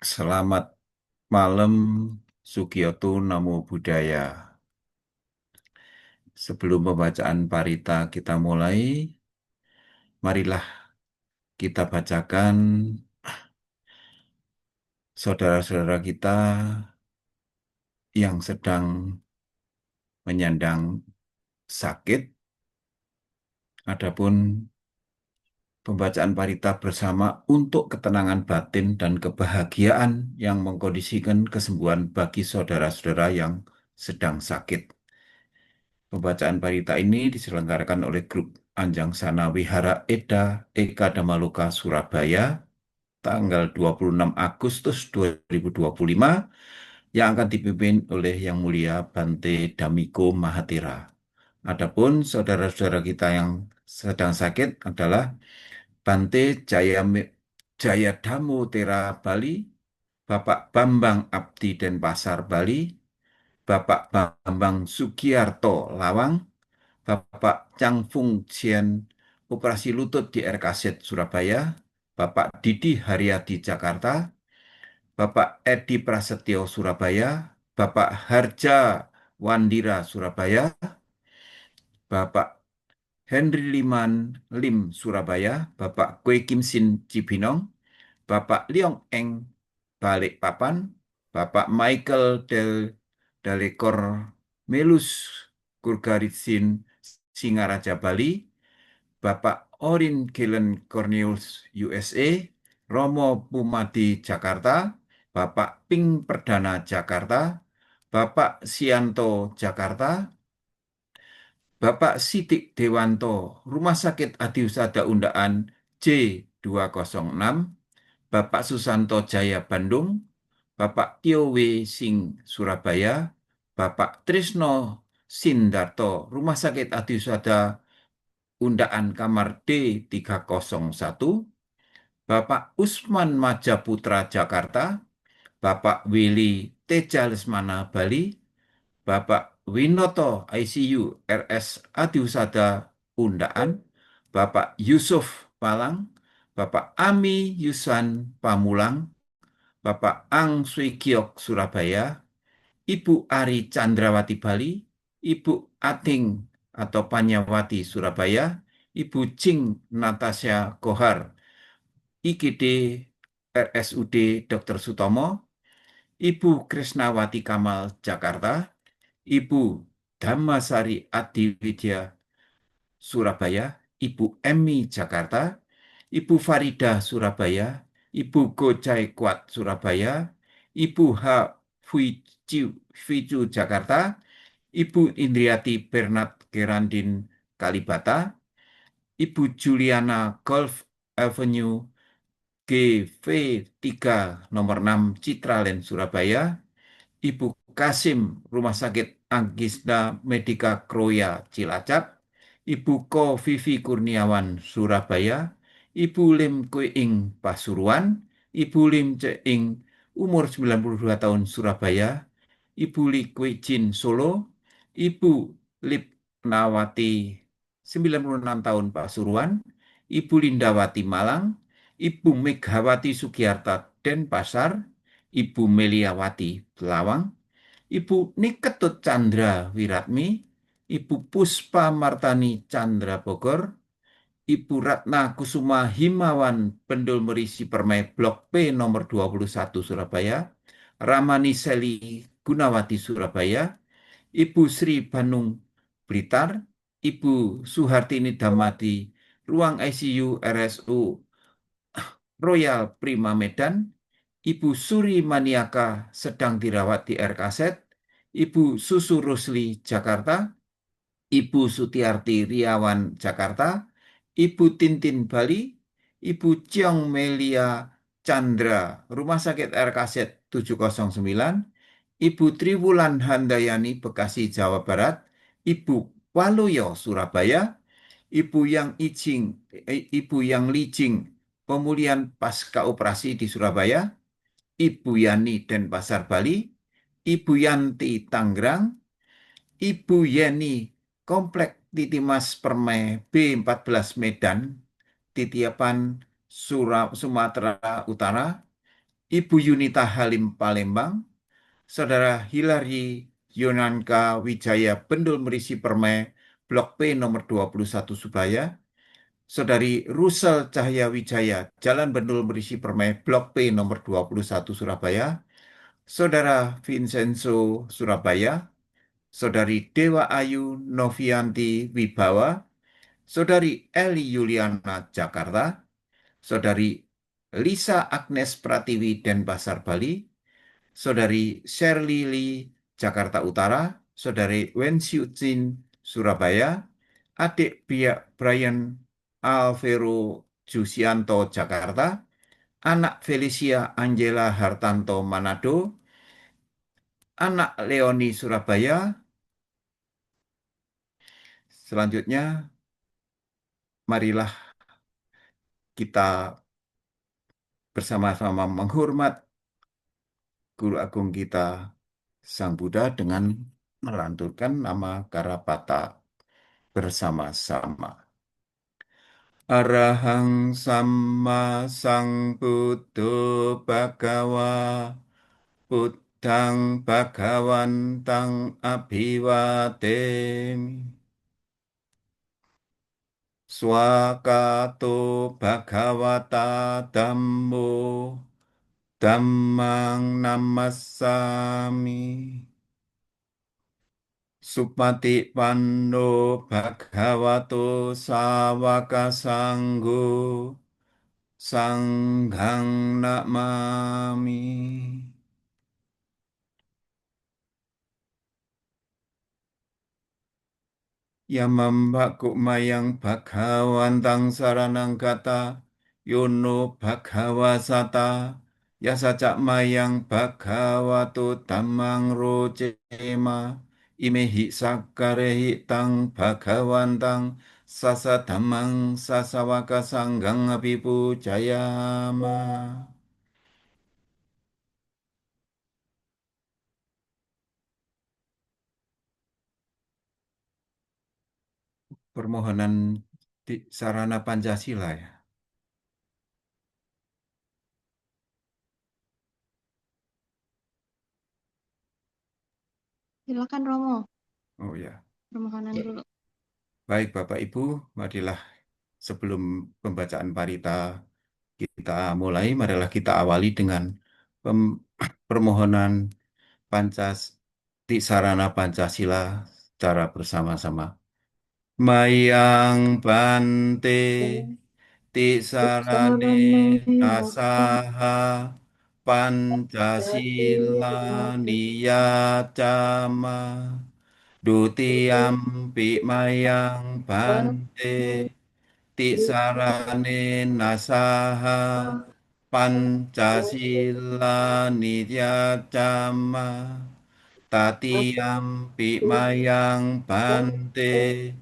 Selamat malam, Sugiyoto Namo Buddhaya. Sebelum pembacaan parita kita mulai, marilah kita bacakan saudara-saudara kita yang sedang menyandang sakit. Adapun pembacaan parita bersama untuk ketenangan batin dan kebahagiaan yang mengkondisikan kesembuhan bagi saudara-saudara yang sedang sakit. Pembacaan parita ini diselenggarakan oleh grup Anjang Sana Wihara Eka Damaloka Surabaya tanggal 26 Agustus 2025 yang akan dipimpin oleh Yang Mulia Bante Damiko Mahatira. Adapun saudara-saudara kita yang sedang sakit adalah Bante Jayadamo Tera Bali, Bapak Bambang Abdi Denpasar Bali, Bapak Bambang Sugiarto Lawang, Bapak Chang Fung Chien, Operasi Lutut di RKZ Surabaya, Bapak Didi Haryadi Jakarta, Bapak Edi Prasetyo Surabaya, Bapak Harja Wandira Surabaya, Bapak Henry Liman Lim Surabaya, Bapak Kwe Kim Sin Cibinong, Bapak Leong Eng Balikpapan, Bapak Michael Dalekor Melus Kurgaritsin Singaraja Bali, Bapak Orin Gillen Cornelius USA, Romo Pumadi Jakarta, Bapak Ping Perdana Jakarta, Bapak Sianto Jakarta, Bapak Sidik Dewanto, Rumah Sakit Adiusada Undaan J206, Bapak Susanto Jaya Bandung, Bapak Tio W. Sing Surabaya, Bapak Trisno Sindarto, Rumah Sakit Adiusada Undaan Kamar D301, Bapak Usman Majaputra Jakarta, Bapak Willy Teja Lesmana Bali, Bapak Winoto ICU RS Adiusada Undaan, Bapak Yusuf Palang, Bapak Ami Yusan Pamulang, Bapak Ang Sui Kiok Surabaya, Ibu Ari Chandrawati Bali, Ibu Ating atau Panyawati Surabaya, Ibu Jing Natasha Kohar, IGD RSUD Dr. Sutomo, Ibu Krisnawati Kamal Jakarta, Ibu Dhammasari Adiwidya Surabaya, Ibu Emi Jakarta, Ibu Farida Surabaya, Ibu Gojai Kuat Surabaya, Ibu H. Ficu Jakarta, Ibu Indriati Bernat Gerandin Kalibata, Ibu Juliana Golf Avenue GV3 nomor 6 Citraland Surabaya, Ibu Kasim Rumah Sakit Anggisda Medika Kroya Cilacap, Ibu Ko Vivi Kurniawan Surabaya, Ibu Lim Kuing Pasuruan, Ibu Lim Ceing umur 92 tahun Surabaya, Ibu Li Jin Solo, Ibu Lip Nawati 96 tahun Pasuruan, Ibu Lindawati Malang, Ibu Megawati Sugiarta Denpasar, Ibu Meliawati Lawang, Ibu Niketut Chandra Wiratmi, Ibu Puspa Martani Chandra Bogor, Ibu Ratna Kusuma Himawan Bendul Merisi Permai Blok P nomor 21 Surabaya, Ramani Seli Gunawati Surabaya, Ibu Sri Banung Blitar, Ibu Suhartini Damati Ruang ICU RSU Royal Prima Medan, Ibu Suri Maniaka sedang dirawat di RKZ, Ibu Susu Rusli Jakarta, Ibu Sutiarti Riawan Jakarta, Ibu Tintin Bali, Ibu Ciong Melia Chandra Rumah Sakit RKZ 709, Ibu Triwulan Handayani Bekasi Jawa Barat, Ibu Waluyo Surabaya, Ibu Yang Lijing Pemulihan Pasca Operasi di Surabaya, Ibu Yani Denpasar Bali, Ibu Yanti Tangerang, Ibu Yeni Komplek Titimas Permai B14 Medan, Titiapan Sumatera Utara, Ibu Yunita Halim Palembang, Saudara Hilary Yonanka Wijaya Bendul Merisi Permai, Blok P nomor 21 Subaya, Saudari Rusel Cahaya Wijaya, Jalan Bendul Merisi Permai, Blok P nomor 21 Surabaya, Saudara Vincenzo Surabaya, Saudari Dewa Ayu Novianti Wibawa, Saudari Eli Yuliana Jakarta, Saudari Lisa Agnes Pratiwi Denpasar Bali, Saudari Shirley Lee Jakarta Utara, Saudari Wen Xiuqin Surabaya, Adik Brian Alvero Jusianto Jakarta, Anak Felicia Angela Hartanto Manado, Anak Leoni Surabaya. Selanjutnya, marilah kita bersama-sama menghormat Guru Agung kita Sang Buddha dengan melanturkan nama Karapata bersama-sama. Arahang Samma Sang Buddho Bhagawa Buddhang Bhagawantang Abhiwademi Swakato Bhagawata Dhammo Dhammang Namassami Supati Panno Bhagavato Sawaka Sanggo Sanghang Namami. Yamambaku mayang Bhagawantang Saranang Gata Yono Bhagawasata Yasacak mayang Bhagavato Dhammang Rocema Imehi Sakarehi Tang Bhagawantang Sasa Dhammang Sasawaka Sanggang Abipu Jayama. Permohonan di sarana Pancasila ya. Silakan Romo, Oh ya. permohonan dulu. Baik Bapak Ibu, marilah sebelum pembacaan parita kita mulai, marilah kita awali dengan pem- permohonan Pancas di sarana Pancasila secara bersama-sama. Mayang Bante Tisarane Nasaha Pancasila Niyacama Dutiyampi Mayang Bante Tisarane Nasaha Pancasila Niyacama Tatiyampi Mayang Bante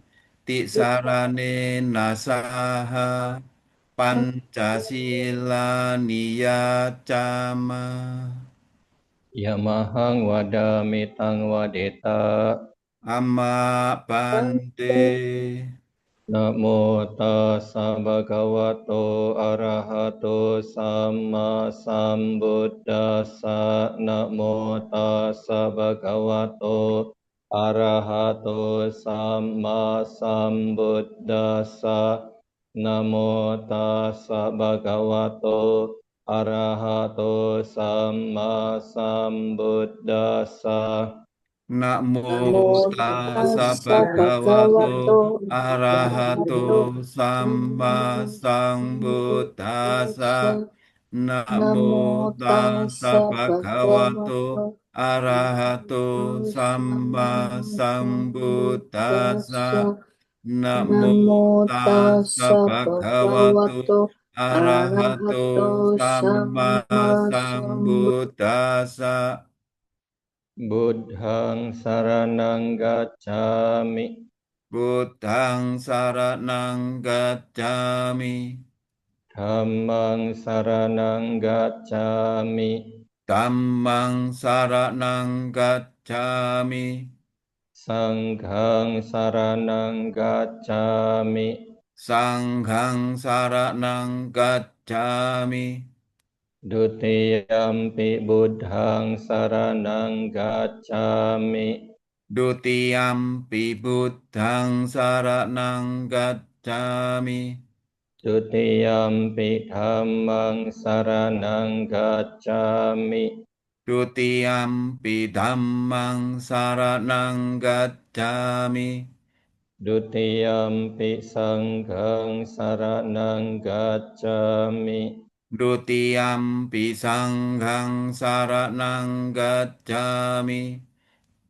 Tisarane Nasaha Pancasila Niyacama. Yamahang wadamitang wadeta. Amma Bante. Namo tassa bhagavato arahato samma sambuddhassa. Namo tassa bhagavato arahato samma sambuddhassa. Namo tassa bhagavato arahato samma sambuddhassa. Namo Namo tassa tassa bhagavato bhagavato arahato arahato samma sambuddhassa. sambuddhassa. Namo Namo tassa tassa bhagavato bhagavato arahato arahato samma sambuddhassa. sambuddhassa. Namo Namo tassa tassa bhagavato bhagavato arahato arahato samma samma sambuddhassa. Buddhang saranang gacchami. Buddhang saranang gacchami. Dhammang saranang gacchami. Dhammang saranang gacchami. Sanghang saranang gacchami. Sanghang saranang gacchami. Dutiyampi buddhang saranang gacchami. Dutiyampi buddhang saranang gacchami. Dutiyampi dhammang saranang gacchami. Dutiyampi dhammang saranang gacchami. Dutiyampi sanghang saranang gacchami. Dutiyampi sanghang saranang gacchami.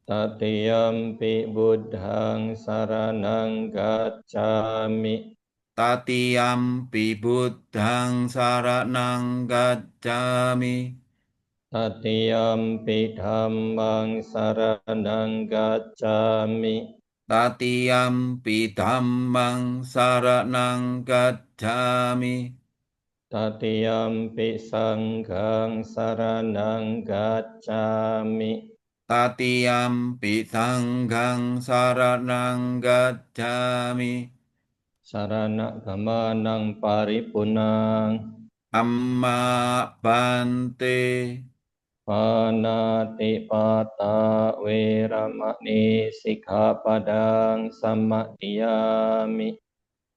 Tatiyampi buddhang saranang gacchami. Tatiyampi buddhang saranang gacchami. Tatiyampi dhammang saranang gacchami. Tatiyampi dhammang saranang gacchami. Tatiyampi sanghang saranang gacchami. Tatiyampi sanghang saranang gacchami. Sarana gamanang paripunang. Amma bante. Panati pata weramani sikkhapadang samadhiyami.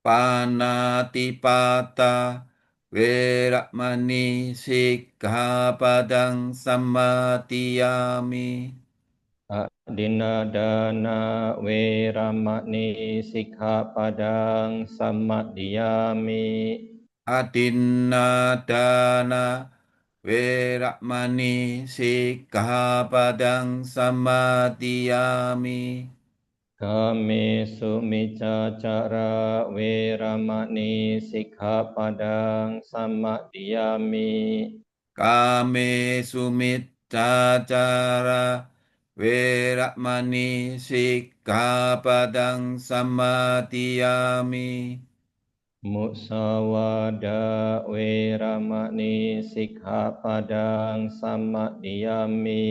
Panatipata weramani sikkhapadang samadhiyami. Adinadana weramani sikkhapadang samadhiyami. Adinadana weramani sikkhapadang samadhiyami. Kamesu micacara weramani sikkhapadang samadhiyami. Kame sumicacara weramani sikkhapadang samadhiyami. Musawada weramani sikkhapadang samadhiyami.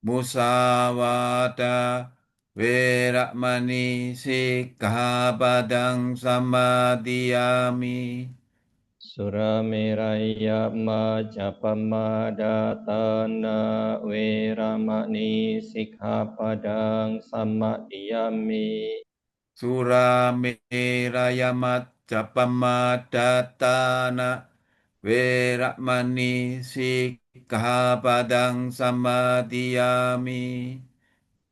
Musawada weramani sikkhapadang samadhiyami. Surameraya majapamadatana weramani sikkhapadang samadhiyami. Surameraya majapamadatana weramani sikkhapadang samadhiyami.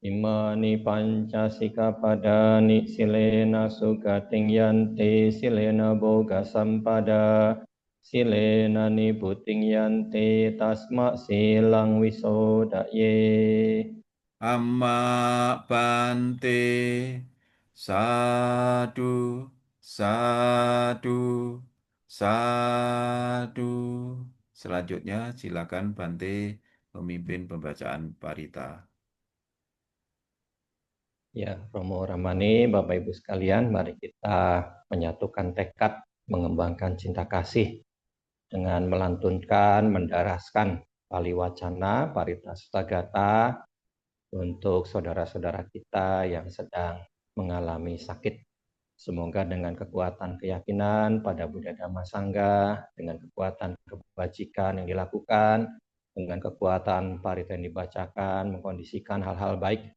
Imani panca sikkhapadani silena sugating yanti silena boga sampada silena nibuting yanti tasma silang wisodaye. Amma bante. Sadu, sadu, sadu. Selanjutnya silakan Bante memimpin pembacaan parita. Ya, Romo Ramani, Bapak Ibu sekalian, mari kita menyatukan tekad mengembangkan cinta kasih dengan melantunkan, mendaraskan Pali Wacana, Parita Sutagata untuk saudara-saudara kita yang sedang mengalami sakit. Semoga dengan kekuatan keyakinan pada Buddha Dhamma Sangha, dengan kekuatan kebajikan yang dilakukan, dengan kekuatan parita yang dibacakan, mengkondisikan hal-hal baik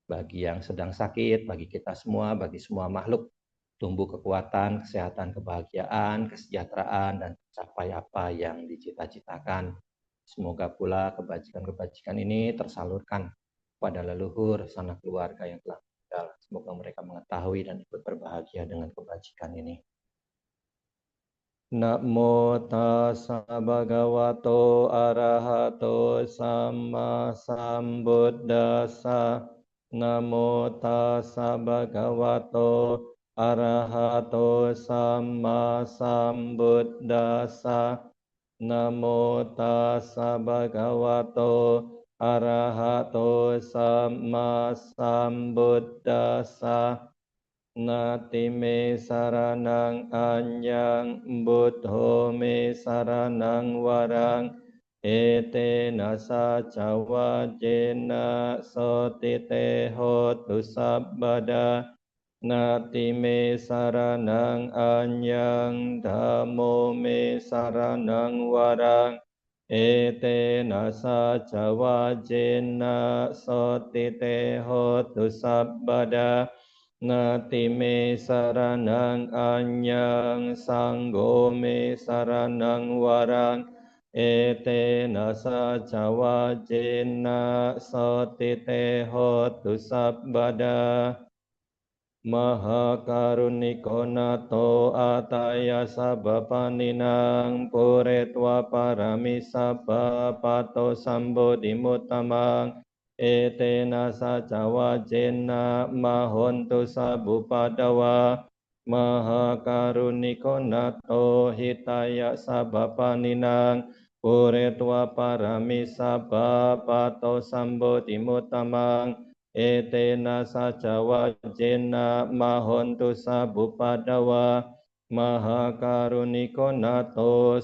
bagi yang sedang sakit, bagi kita semua, bagi semua makhluk, tumbuh kekuatan, kesehatan, kebahagiaan, kesejahteraan, dan capai apa yang dicita-citakan. Semoga pula kebajikan-kebajikan ini tersalurkan pada leluhur sanak keluarga yang telah meninggal. Semoga mereka mengetahui dan ikut berbahagia dengan kebajikan ini. Namo tassa bhagavato arahato samma sambuddhassa. Namo tassa bhagavato arahato samma sambuddhassa. Namo tassa bhagavato arahato samma sambuddhassa. Nati me saranang anyang buddho me saranang warang ete nasa cawa jena sotite hotu sabbada. Nati me saranang anyang dhammo me saranang warang เอเตนะสัจวะเจนะโสติเตโหตุสัพพดานาติเมสรนังอัญญังสังโฆเมสรนังวรังเอเตนะสัจวะเจนะโสติเตโหตุสัพพดา มหาการุณิโกนาโตอาตายาสัพพานินางปุเรตวะปารามิสัพพะปัตโตสัมโบธิมุตตมังเอเตนะสัจวะเจนะมหนตุสัพพุปัตตวะมหาการุณิโกนาโตหิตายาสัพพปานินางปุเรตวะปารามิสัพพะปัตโตสัมโบธิมุตตมังเอเตนะสัจวะเจนะมหนตุสัพพุปัตตวะมหาการุณิโกนาโต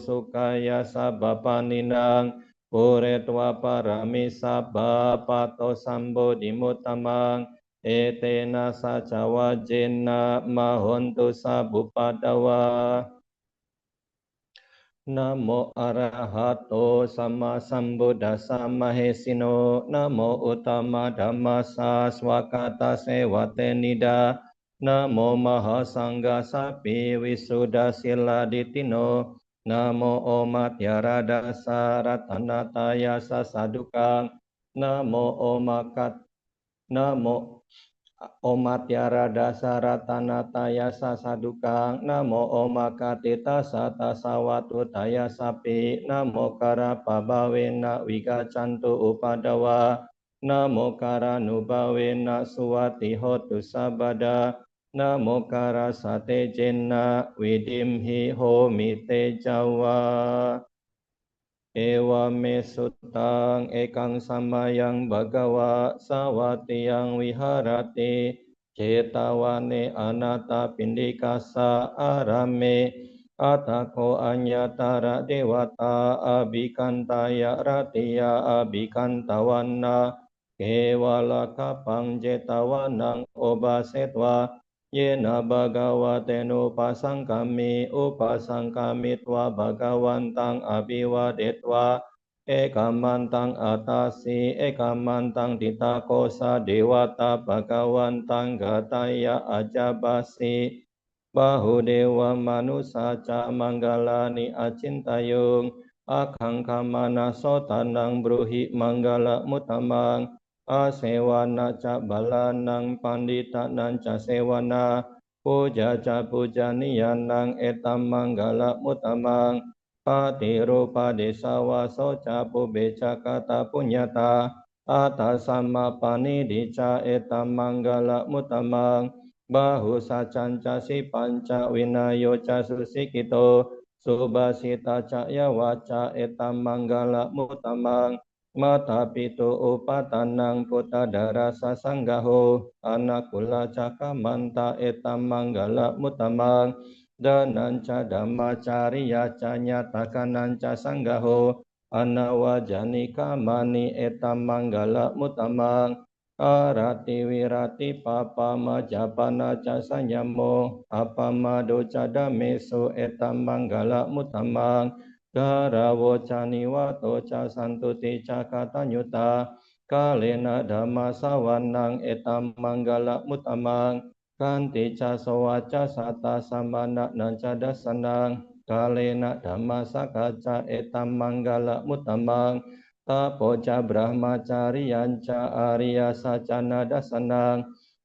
สุขายาสัพพปานินางปุเรตวะปารามิสัพพะปัตโตสัมโบธิมุตตมังเอเตนะสัจวะเจนะมหนตุสัพพุปัตตวะนะโมอะระหะโตสัมมาสัมพุทธัสสะมะเหสิโนนะโมอุตตมะธัมมัสสะสวากาตาเสวะเตนิดานะโมมหาสังฆาสัพพิวิสุทธาศิลาดิติโนนะโมโอมัตยราดาสารัตนาตายาสัสสะดุกังนะโมโอมากัตนะโมโอมัตยาราดาสารัตนาตายาสัสสะดุกังนะโมโอมาคติตาสัตตสาวะตุตายาสัพพินะโมการะปะบาเวนะวิกาจันตุอุปัฏวานะโมการานุภาเวนะสุวัติโหตุสัพพดานะโมการาสะเตเจนะวิดิมหิโหมิเตจาวาเอวะเมสุตังเอกังสัมมายังภะคะวะสวัตติยังวิหารติเจตาวาเนอนาตาปินดิกาสะอาราเมอัตถโคอัญญาตาระเดวตาอภิกันตายะรติยาอภิกันตวันนาเกวะลคปังเจตวานังโอบาเสตวาเยนะภะคะวะเตโนปัสสังกัมมิอุปัสสังกัมมิตวะภะคะวันตังอภิวาเดตวาเอกามันตังอัตตาสีเอกามันตังทิตาโกสะเดวตาภะคะวันตังกตายะอาจาบาสีบาหุเดวมนุสาจามังกลานิอจินตยุงอาคังคามานาโสตานังบรุหิมังกลมุตตมังอาเสวนาจะบาลานังปันดิตานันจะเสวนาปูจาจะปูจานิยานังเอตัมมังกลมุตตมังปาติรูปาเดสาวาโสจาปุเบชกตาปุญญาตาอาตาสัมมาปานิดิจาเอตัมมังกลมุตตมังบาหุสัจจันจสิปัญจวินาโยจะสุสิกิโตสุบาสิตาจะยวาจาเอตัมมังกลมุตตมังมาตาปิตุอุปาทานังพุทธดาราสสังฆโหอนาคุลจักมันตาเอตัมมังกลมุตตมังดานันจะดัมมาจาริยาจาญาตากันันจะสังฆโหอนาวาจานิกามานิเอตัมมังกลมุตตมังอาราติวิราติปาปามาจาปนาจะสัญญโมอปามาโดจาดาเมสุเอตัมมังกลมุตตมังการาวจานิวะโตจาสันตุติจาคาตัญญุตากาเลนะธรรมาสวรนังเอตัมมังกลมุตตมังกันติจาสวัจจสัตตาสัมมานะนันจดัสสนังกาเลนะธรรมาสักขจาเอตัมมังกลมุตตมังตาโพจาบรหมจาริยัญจาอาริยสัจจานาดัสสนัง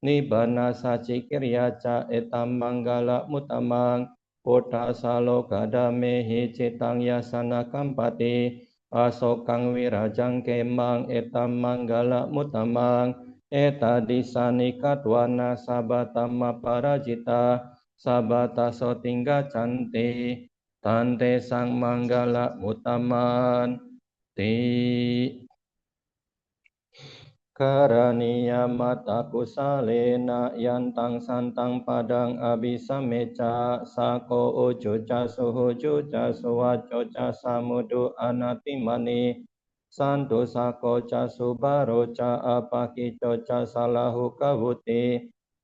นิบานาสัจจิกิริยาจาเอตัมมังกลมุตตมังพุทธาสาโลกดาเมหิจิตังยาสนาคัมปติอาโศกังวิราจังเกมังเอตัมมังกลมุตตมังเอตาดิสานิกัตวานาสัพพตัมมาปาราจิตาสัพพตาโสติงกัจฉันติตันเตสังมังกลมุตตมันติการณียมัตตกุสาเลนะยันตังสันตังปะดังอภิสัมเมจาสาโกอุจุจาสุหุจุจาสุวัจโจจาสามุดุอนาติมณีสันตุสาโกจาสุบาโรจาอปากิโจจาสาลาหุกวุติ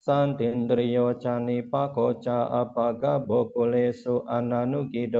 สันตินตริโยจานิปะโกจาอปากะโบกุเลสุอนานุกิโด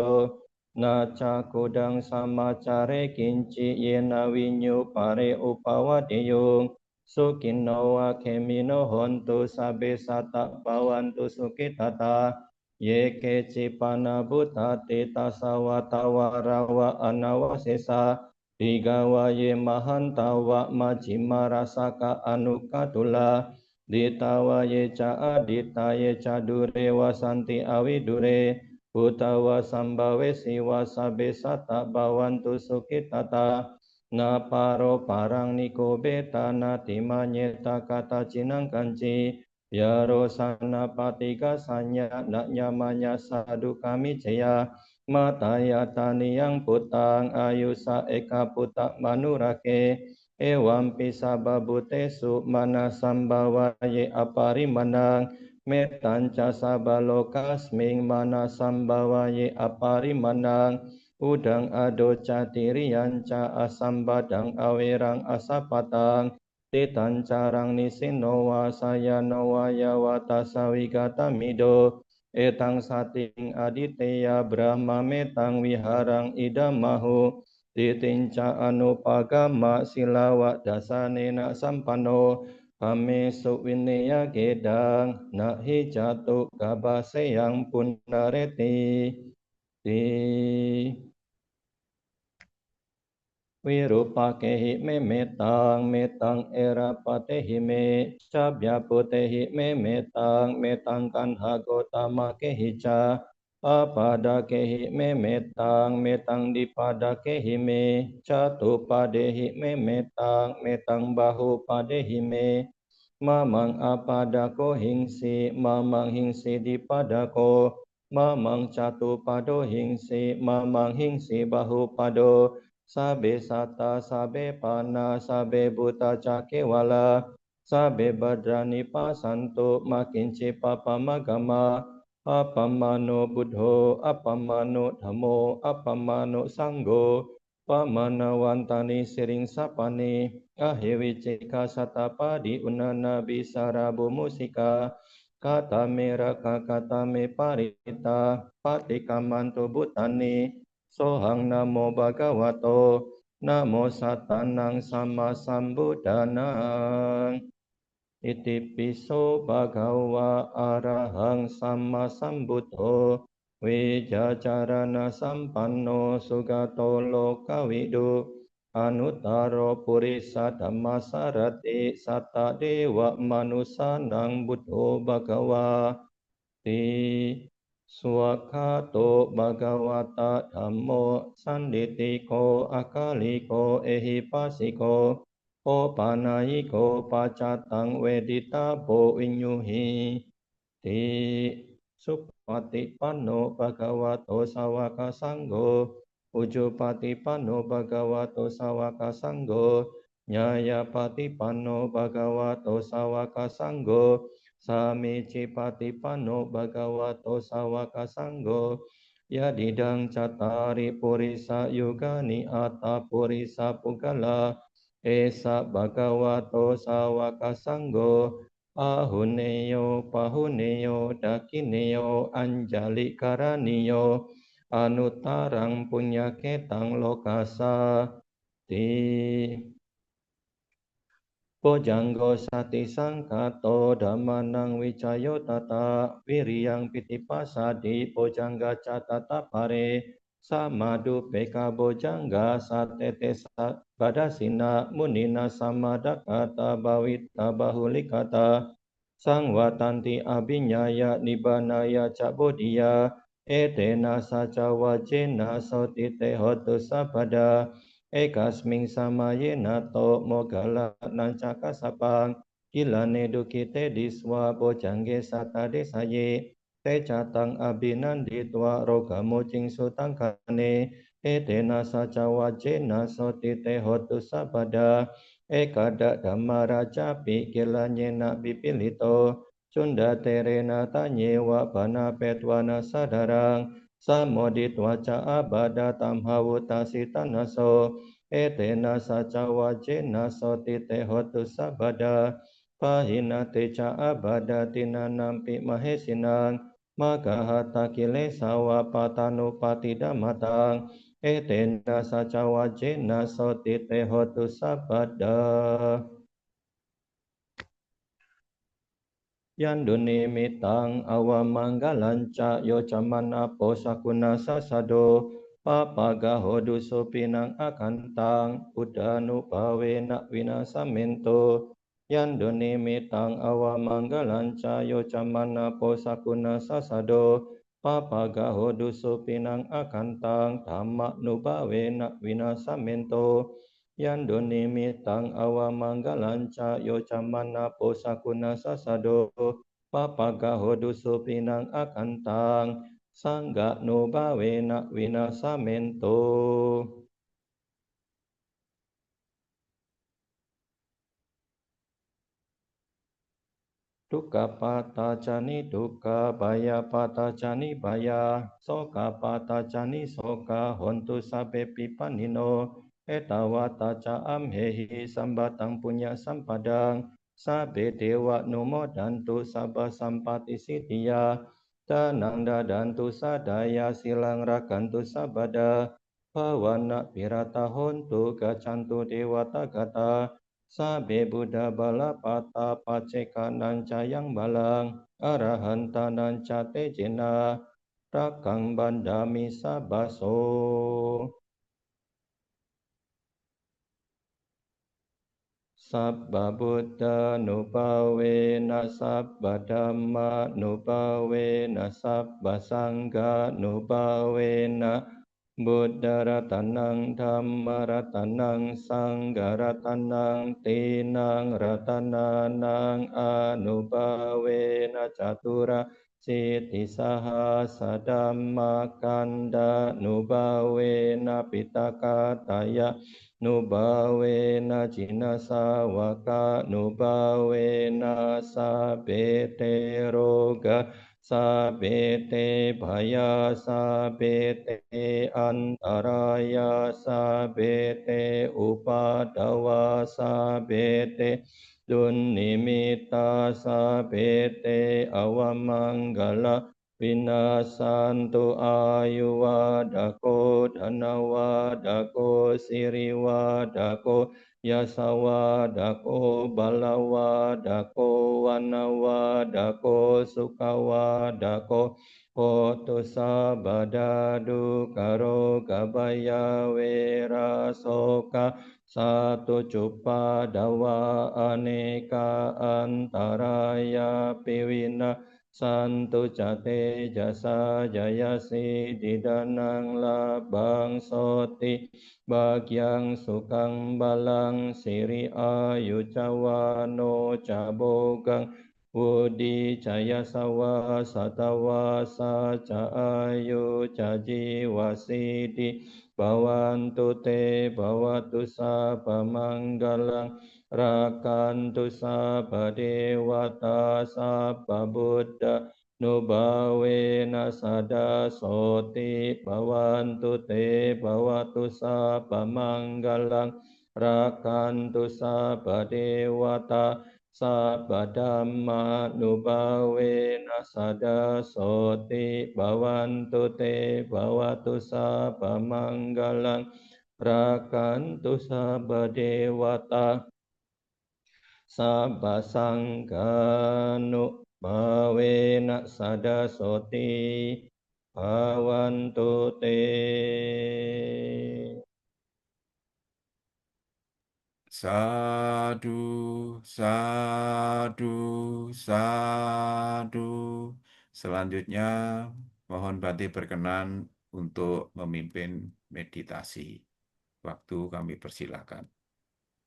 naca kudang samacare kinci yena winyu pare upawatiyung sukino wa kemino hontu sabe sata bawantu sukitata ye keci pana butati tasawata warawa anawasesa digawa ye mahantawa majima rasaka anukatula ditawa ye ca adita ye ca dure wasanti awidure utawa sambawe siwa sabe sata bawantu sukitata na paro parang niko beta na timanyeta kata cinang kanci yaro sana patika sanya nak nyamanya sadu kami jaya mataya tani yang putang ayusa eka putak manurake ewam pisa babutesu mana sambawa ye apari manang metanca sabalokasming mana sambawaye apari manang udang ado catirianca asambadang awerang asapatang titancarang nisinowa sayanowa yawata sawigata mido etang sating aditeya brahma metang wiharang idamahu titinca anupagama silawa dasanena sampano kami suwineya gedang nak hijatu kabase yang punareti di wirupakehi me metang era patehi me cabya putehi me metang kanha gotama kehica apada kehi me metang dipada kehi me catu padehi me metang bahu padehi me mamang apadako hingsi mamang hingsi dipadako mamang catu pado hingsi mamang hingsi bahu pado sabe sata sabe pana sabe buta cakewala sabe badrani pasanto makinci papa magama apamano buddho apamano dhammo apamano sanggo pamanawantani siring sapani ahewicika satapadi unana bisarabu musika kata meraka kata me parita patikamanto butani sohang namo bhagavato namo satanang sama sambuddhanang iti piso bhagava arahang sama sambuddho wijacarana sampanno sugato lokawidu anuttaro purisa dhammasarati satta dewa manusanang buddho bhagava ti swakato bhagavata dhammo sanditiko akaliko ehipasiko opanayiko pacatang wedita bo inyuhi ti supati pano bhagavato sawaka sanggo ujupati pano bhagavato sawaka sanggo nyayapati pano bhagavato sawaka sanggo samici pati pano bhagavato sawaka sanggo yadidang catari purisa yugani ata purisa pugala esa bhagavato sawaka sanggo ahuneyo pahuneyo dakineyo anjali karaniyo anutarang punyaketang lokasa ti Bojanggo sati sangkato dhamanang wicayo tata wiriyang pitipasadi bojangga catata pare samadu peka bojangga satete badasina munina samadakata bawita bahulikata sangwatanti abinyaya nibanaya cabodiya etena saca wajena sotite hotu sabada ekasming samayena to mogala nancaka sapang kilane dukite diswa bojangge sata desaye te catang abinanditwa rogamo cing sutangkane etena saca wajena sotite hotu sabada ekada dhamma capi kilanyena bipilito cunda terena tanyewa bana petwana sadarang samodit waca abada tamhawutasi tanaso etena saca wajena sotite hotu sabada pahina teca abada tinanampi mahesinang Magahata kilesa wapatanupatidamatang etena saca wajena sotite hotu sabada. Yanduni mitang awamanggalanca yocamana posakuna sasado papagahodu supinang akantang udanu pawena winasamento. Yanduni mitang awamanggalanca yocamana posakuna sasado papagahodu supinang akantang tamak nubawena winasamento. Yanduni mitang awamanggalanca yocamana posakuna sasado papagahodu supinang akantang sangga no bawena winasamento. Duka pata cani duka baya pata cani baya soka pata cani soka hontu sabe pipanino etawata ca amhehi sambatang punya sampadang sabe dewa numo dantu sabah sampati sitia tanang dadantu sadaya silang rakantu sabada pawana pirata hontu gacantu dewata gata sabe Buddha bala pata paceka nanca yang balang arahanta nanca tejena rakang bandami sabaso. Sabba Buddha nupawena sabba Dhamma nupawena sabba Sangha nupawena Buddha ratanang Dhamma ratanang Sangha ratanang tinang ratananang anupawena catura Siti saha sadamma kanda nubawena pitaka taya nubawena jinasawaka nubawena sabete roga sabete bhaya sabete antaraya sabete upadawa sabete dunnimita sabete awamanggala Vinasantu ayuwadako dhanawadako siriwadako yasawadako balawadako wanawadako sukawadako hotu sabadadu karo gabaya wera soka satu cupa dawa aneka antaraya piwina Santu cate jasa jayasi didanang labang soti bagyang sukang balang siri ayu cawano cabogang Wudi caya sawa satawa saca ayu caji wasidi bawantu te bawatu sabamanggalang rakantu sabba dewata sabba buddha nubawena sada soti bawantu te bawatu sabba manggalang rakantu sabba dewata sabba dhamma nubawena sada soti bawantu te bawatu sabba manggalang rakantu sabba dewata sabba sangganu bawena sada soti bhavantu te. Sadu, sadu, sadu. Selanjutnya, mohon Bante berkenan untuk memimpin meditasi. Waktu kami persilakan.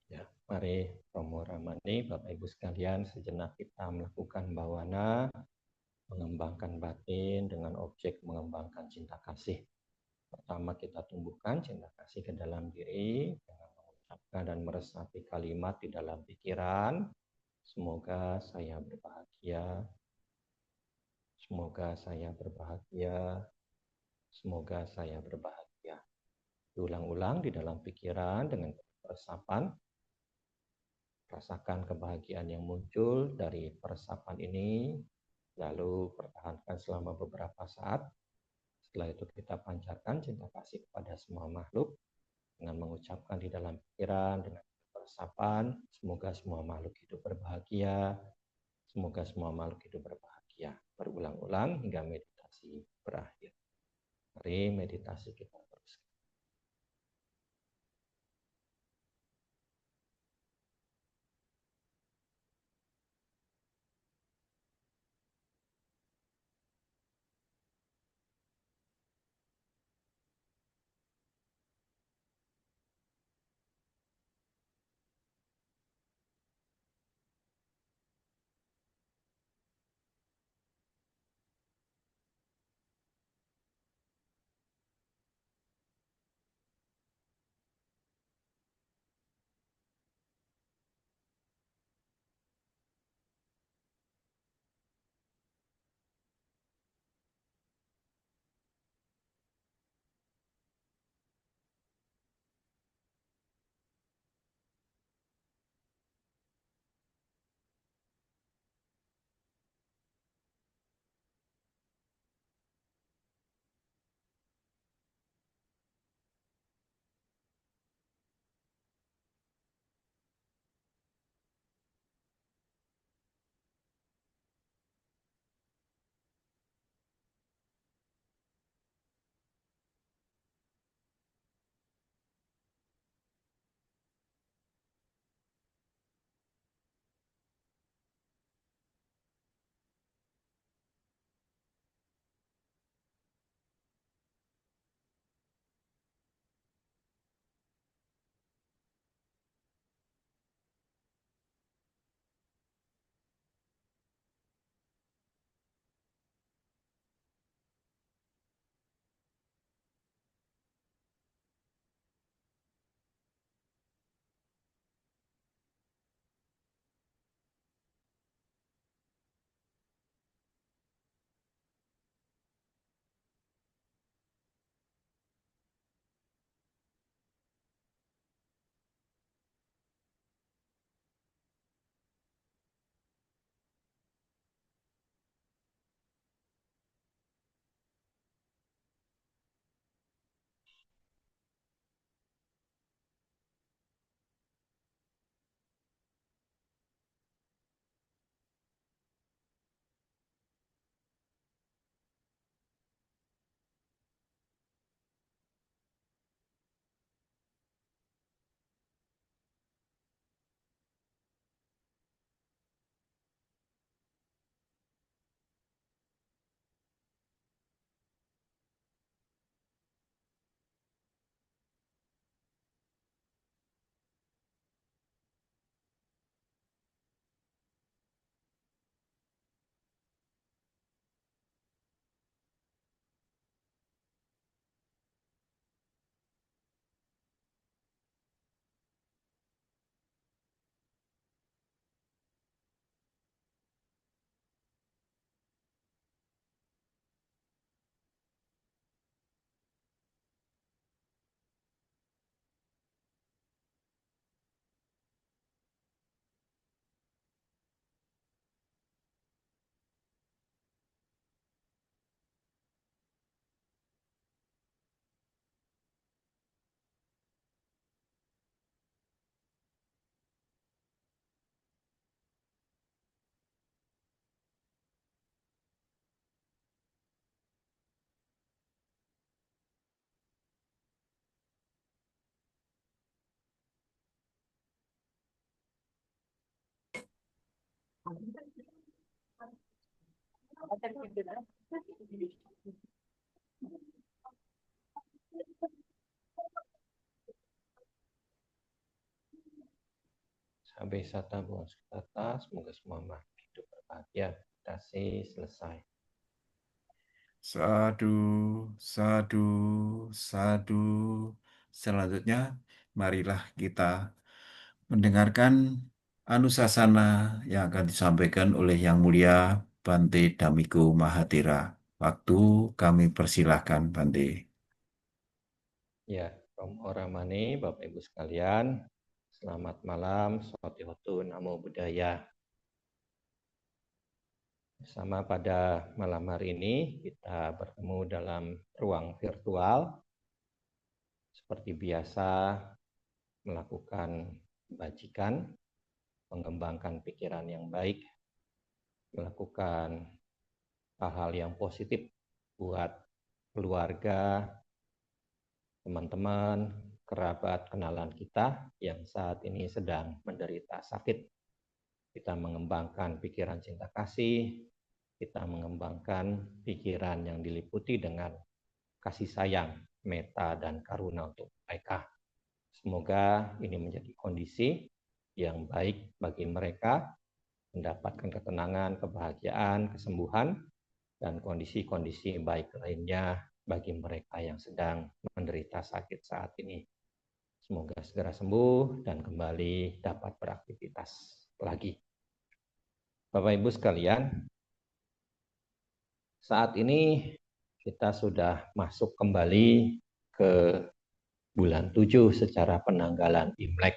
Ya, mari Romo Ramani, Bapak Ibu sekalian, sejenak kita melakukan bawana, mengembangkan batin dengan objek mengembangkan cinta kasih. Pertama kita tumbuhkan cinta kasih ke dalam diri dengan mengucapkan dan meresapi kalimat di dalam pikiran. Semoga saya berbahagia. Semoga saya berbahagia. Semoga saya berbahagia. Diulang-ulang di dalam pikiran dengan peresapan. Rasakan kebahagiaan yang muncul dari peresapan ini. Lalu pertahankan selama beberapa saat. Setelah itu kita pancarkan cinta kasih kepada semua makhluk dengan mengucapkan di dalam pikiran, dengan persapan, semoga semua makhluk hidup berbahagia, semoga semua makhluk hidup berbahagia. Berulang-ulang hingga meditasi berakhir. Mari meditasi kita teruskan. Sampai sata buang kata, semoga semua makhluk hidup berbahagia. Meditasi selesai. Sadu, sadu, sadu. Selanjutnya, marilah kita mendengarkan anusasana yang akan disampaikan oleh Yang Mulia Bante Damiku Mahatira. Waktu kami persilahkan, Bante. Ya, Om Oramani, Bapak Ibu sekalian, selamat malam, Sotihotu, Namo Buddhaya. Bersama pada malam hari ini kita bertemu dalam ruang virtual. Seperti biasa melakukan bajikan, mengembangkan pikiran yang baik, melakukan hal-hal yang positif buat keluarga, teman-teman, kerabat, kenalan kita yang saat ini sedang menderita sakit. Kita mengembangkan pikiran cinta kasih, kita mengembangkan pikiran yang diliputi dengan kasih sayang, meta, dan karuna untuk mereka. Semoga ini menjadi kondisi yang baik bagi mereka, mendapatkan ketenangan, kebahagiaan, kesembuhan, dan kondisi-kondisi baik lainnya bagi mereka yang sedang menderita sakit saat ini. Semoga segera sembuh dan kembali dapat beraktivitas lagi. Bapak Ibu sekalian, saat ini kita sudah masuk kembali ke bulan 7 secara penanggalan Imlek,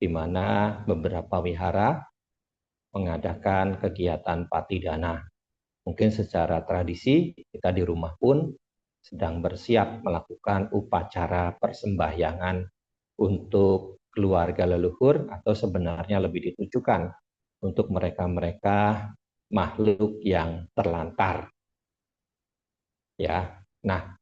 di mana beberapa wihara mengadakan kegiatan patidana. Mungkin secara tradisi kita di rumah pun sedang bersiap melakukan upacara persembahyangan untuk keluarga leluhur, atau sebenarnya lebih ditujukan untuk mereka-mereka makhluk yang terlantar. Ya. Nah,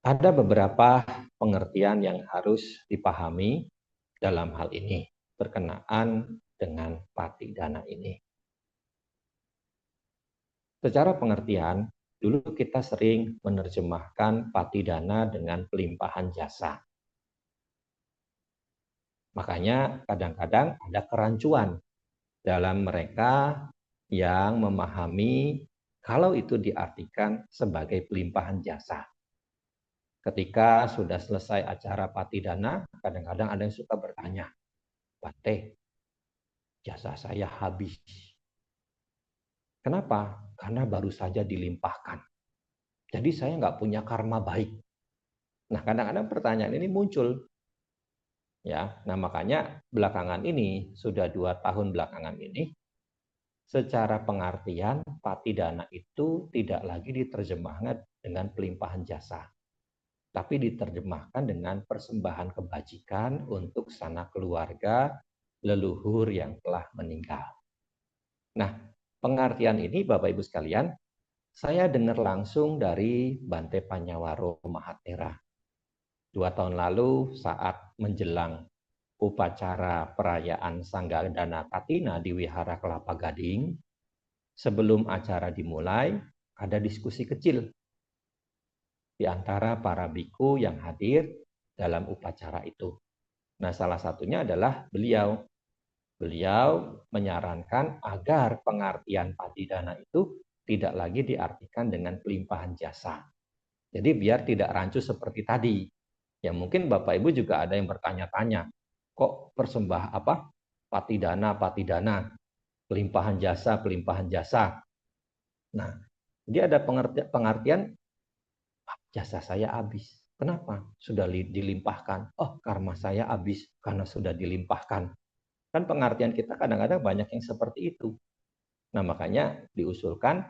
ada beberapa pengertian yang harus dipahami dalam hal ini berkenaan dengan patidana ini. Secara pengertian, dulu kita sering menerjemahkan patidana dengan pelimpahan jasa. Makanya kadang-kadang ada kerancuan dalam mereka yang memahami kalau itu diartikan sebagai pelimpahan jasa. Ketika sudah selesai acara patidana, kadang-kadang ada yang suka bertanya, Bante, jasa saya habis. Kenapa? Karena baru saja dilimpahkan. Jadi saya nggak punya karma baik. Nah, kadang-kadang pertanyaan ini muncul. Ya, nah makanya belakangan ini, sudah 2 tahun belakangan ini, secara pengertian patidana itu tidak lagi diterjemahkan dengan pelimpahan jasa, tapi diterjemahkan dengan persembahan kebajikan untuk sanak keluarga leluhur yang telah meninggal. Nah, pengertian ini Bapak Ibu sekalian, saya dengar langsung dari Bante Panyawaro Mahathera. 2 tahun lalu saat menjelang upacara perayaan Sanggadana Katina di Wihara Kelapa Gading, sebelum acara dimulai, ada diskusi kecil di antara para biku yang hadir dalam upacara itu. Nah, salah satunya adalah beliau. Beliau menyarankan agar pengertian patidana itu tidak lagi diartikan dengan pelimpahan jasa. Jadi biar tidak rancu seperti tadi. Ya mungkin Bapak Ibu juga ada yang bertanya-tanya, kok patidana, pelimpahan jasa. Nah, dia ada pengertian jasa saya habis. Kenapa? Sudah dilimpahkan. Oh, karma saya habis karena sudah dilimpahkan. Kan pengertian kita kadang-kadang banyak yang seperti itu. Nah, makanya diusulkan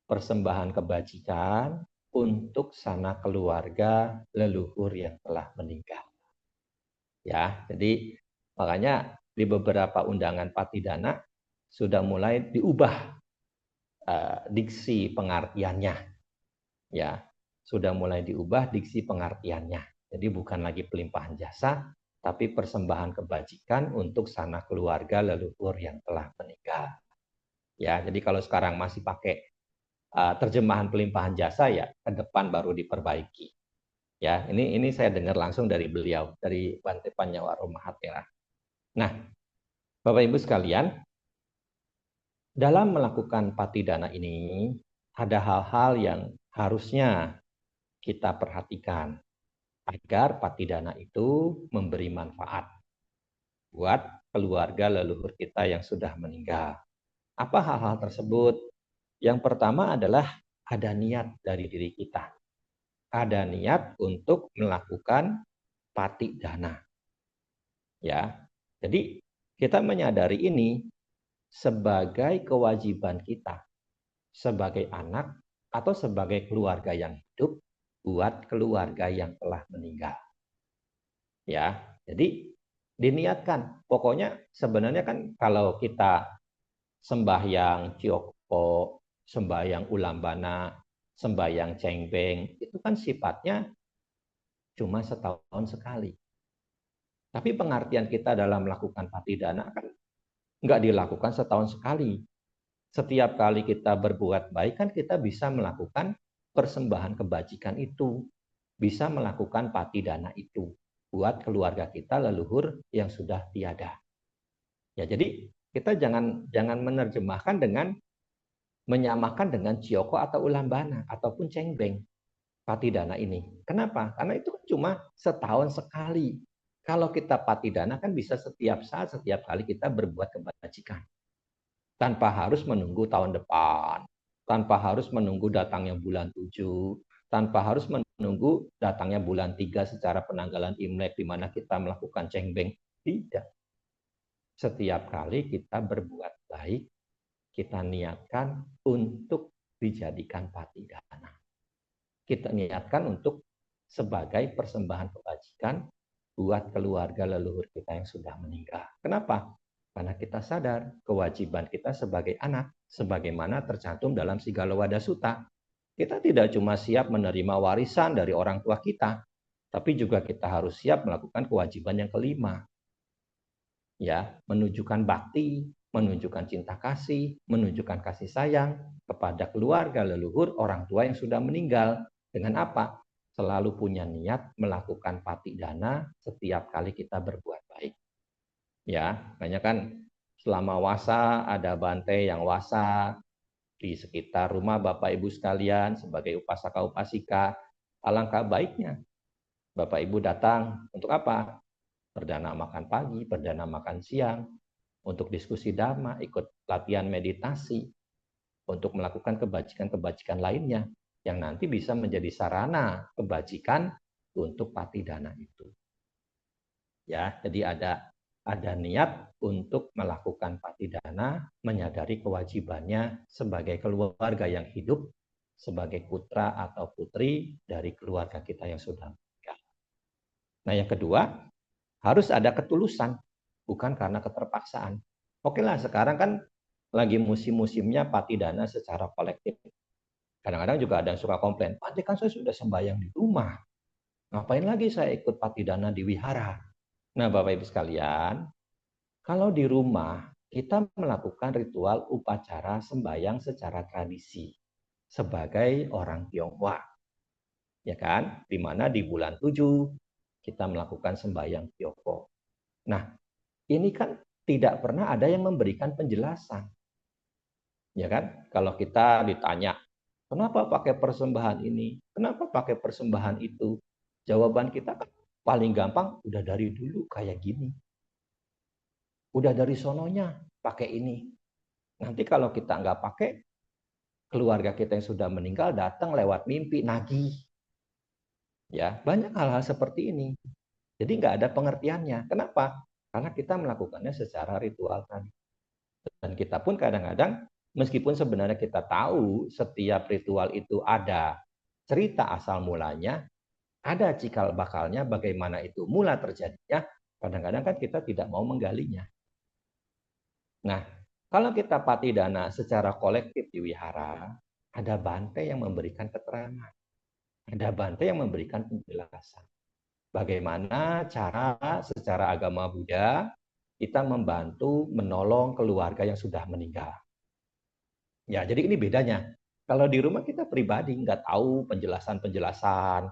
persembahan kebajikan untuk sanak keluarga leluhur yang telah meninggal. Ya, jadi makanya di beberapa undangan patidana sudah mulai diubah diksi pengertiannya. Ya, sudah mulai diubah diksi pengertiannya. Jadi bukan lagi pelimpahan jasa, tapi persembahan kebajikan untuk sanak keluarga leluhur yang telah meninggal. Ya, jadi kalau sekarang masih pakai terjemahan pelimpahan jasa, ya ke depan baru diperbaiki. Ya, ini saya dengar langsung dari beliau, dari Bante Panyawaro Mahathera. Nah, Bapak Ibu sekalian, dalam melakukan patidana ini ada hal-hal yang harusnya kita perhatikan agar patidana itu memberi manfaat buat keluarga leluhur kita yang sudah meninggal. Apa hal-hal tersebut? Yang pertama adalah ada niat dari diri kita. Ada niat untuk melakukan patidana. Ya. Jadi kita menyadari ini sebagai kewajiban kita sebagai anak atau sebagai keluarga yang hidup buat keluarga yang telah meninggal. Ya, jadi diniatkan. Pokoknya sebenarnya kan kalau kita sembahyang cioko, sembahyang ulambana, sembahyang cengbeng, itu kan sifatnya cuma setahun sekali. Tapi pengertian kita dalam melakukan patidana kan nggak dilakukan setahun sekali. Setiap kali kita berbuat baik kan kita bisa melakukan persembahan kebajikan itu. Bisa melakukan patidana itu. Buat keluarga kita leluhur yang sudah tiada. Ya, jadi kita jangan menerjemahkan dengan menyamakan dengan cioko atau ulambana ataupun cengbeng patidana ini. Kenapa? Karena itu kan cuma setahun sekali. Kalau kita patidana kan bisa setiap saat, setiap kali kita berbuat kebajikan. Tanpa harus menunggu tahun depan, tanpa harus menunggu datangnya bulan 7, tanpa harus menunggu datangnya bulan 3 secara penanggalan Imlek di mana kita melakukan cengbeng. Tidak. Setiap kali kita berbuat baik, kita niatkan untuk dijadikan patidana. Kita niatkan untuk sebagai persembahan kebajikan buat keluarga leluhur kita yang sudah meninggal. Kenapa? Karena kita sadar kewajiban kita sebagai anak, sebagaimana tercantum dalam Sigala Sutta. Kita tidak cuma siap menerima warisan dari orang tua kita, tapi juga kita harus siap melakukan kewajiban yang kelima. Ya, menunjukkan bakti, menunjukkan cinta kasih, menunjukkan kasih sayang kepada keluarga leluhur orang tua yang sudah meninggal. Dengan apa? Selalu punya niat melakukan patidana setiap kali kita berbuat baik. Ya, makanya kan selama wasa ada Bante yang wasa di sekitar rumah Bapak Ibu sekalian sebagai upasaka upasika. Alangkah baiknya Bapak Ibu datang untuk apa? Perdana makan pagi, perdana makan siang, untuk diskusi dhamma, ikut latihan meditasi, untuk melakukan kebajikan-kebajikan lainnya yang nanti bisa menjadi sarana kebajikan untuk patidana itu. Ya, jadi ada niat untuk melakukan patidana, menyadari kewajibannya sebagai keluarga yang hidup, sebagai putra atau putri dari keluarga kita yang sudah meninggal. Nah, yang kedua, harus ada ketulusan, bukan karena keterpaksaan. Oke lah, sekarang kan lagi musim-musimnya patidana secara kolektif. Kadang-kadang juga ada yang suka komplain, Pak, kan saya sudah sembahyang di rumah. Ngapain lagi saya ikut patidana di wihara? Nah, Bapak Ibu sekalian, kalau di rumah kita melakukan ritual upacara sembahyang secara tradisi sebagai orang Tionghoa. Ya kan? Di mana di bulan 7 kita melakukan sembahyang Tionghoa. Nah, ini kan tidak pernah ada yang memberikan penjelasan. Ya kan? Kalau kita ditanya, kenapa pakai persembahan ini? Kenapa pakai persembahan itu? Jawaban kita kan paling gampang, udah dari dulu kayak gini. Udah dari sononya pakai ini. Nanti kalau kita nggak pakai, keluarga kita yang sudah meninggal datang lewat mimpi, nagih. Ya, banyak hal-hal seperti ini. Jadi nggak ada pengertiannya. Kenapa? Karena kita melakukannya secara ritual tadi. Dan kita pun kadang-kadang, meskipun sebenarnya kita tahu setiap ritual itu ada cerita asal mulanya, ada cikal bakalnya, bagaimana itu mula terjadinya, kadang-kadang kan kita tidak mau menggalinya. Nah, kalau kita patidana secara kolektif di wihara, ada bante yang memberikan keterangan. Ada bante yang memberikan penjelasan. Bagaimana cara secara agama Buddha kita membantu menolong keluarga yang sudah meninggal. Ya, jadi ini bedanya. Kalau di rumah kita pribadi nggak tahu penjelasan-penjelasan,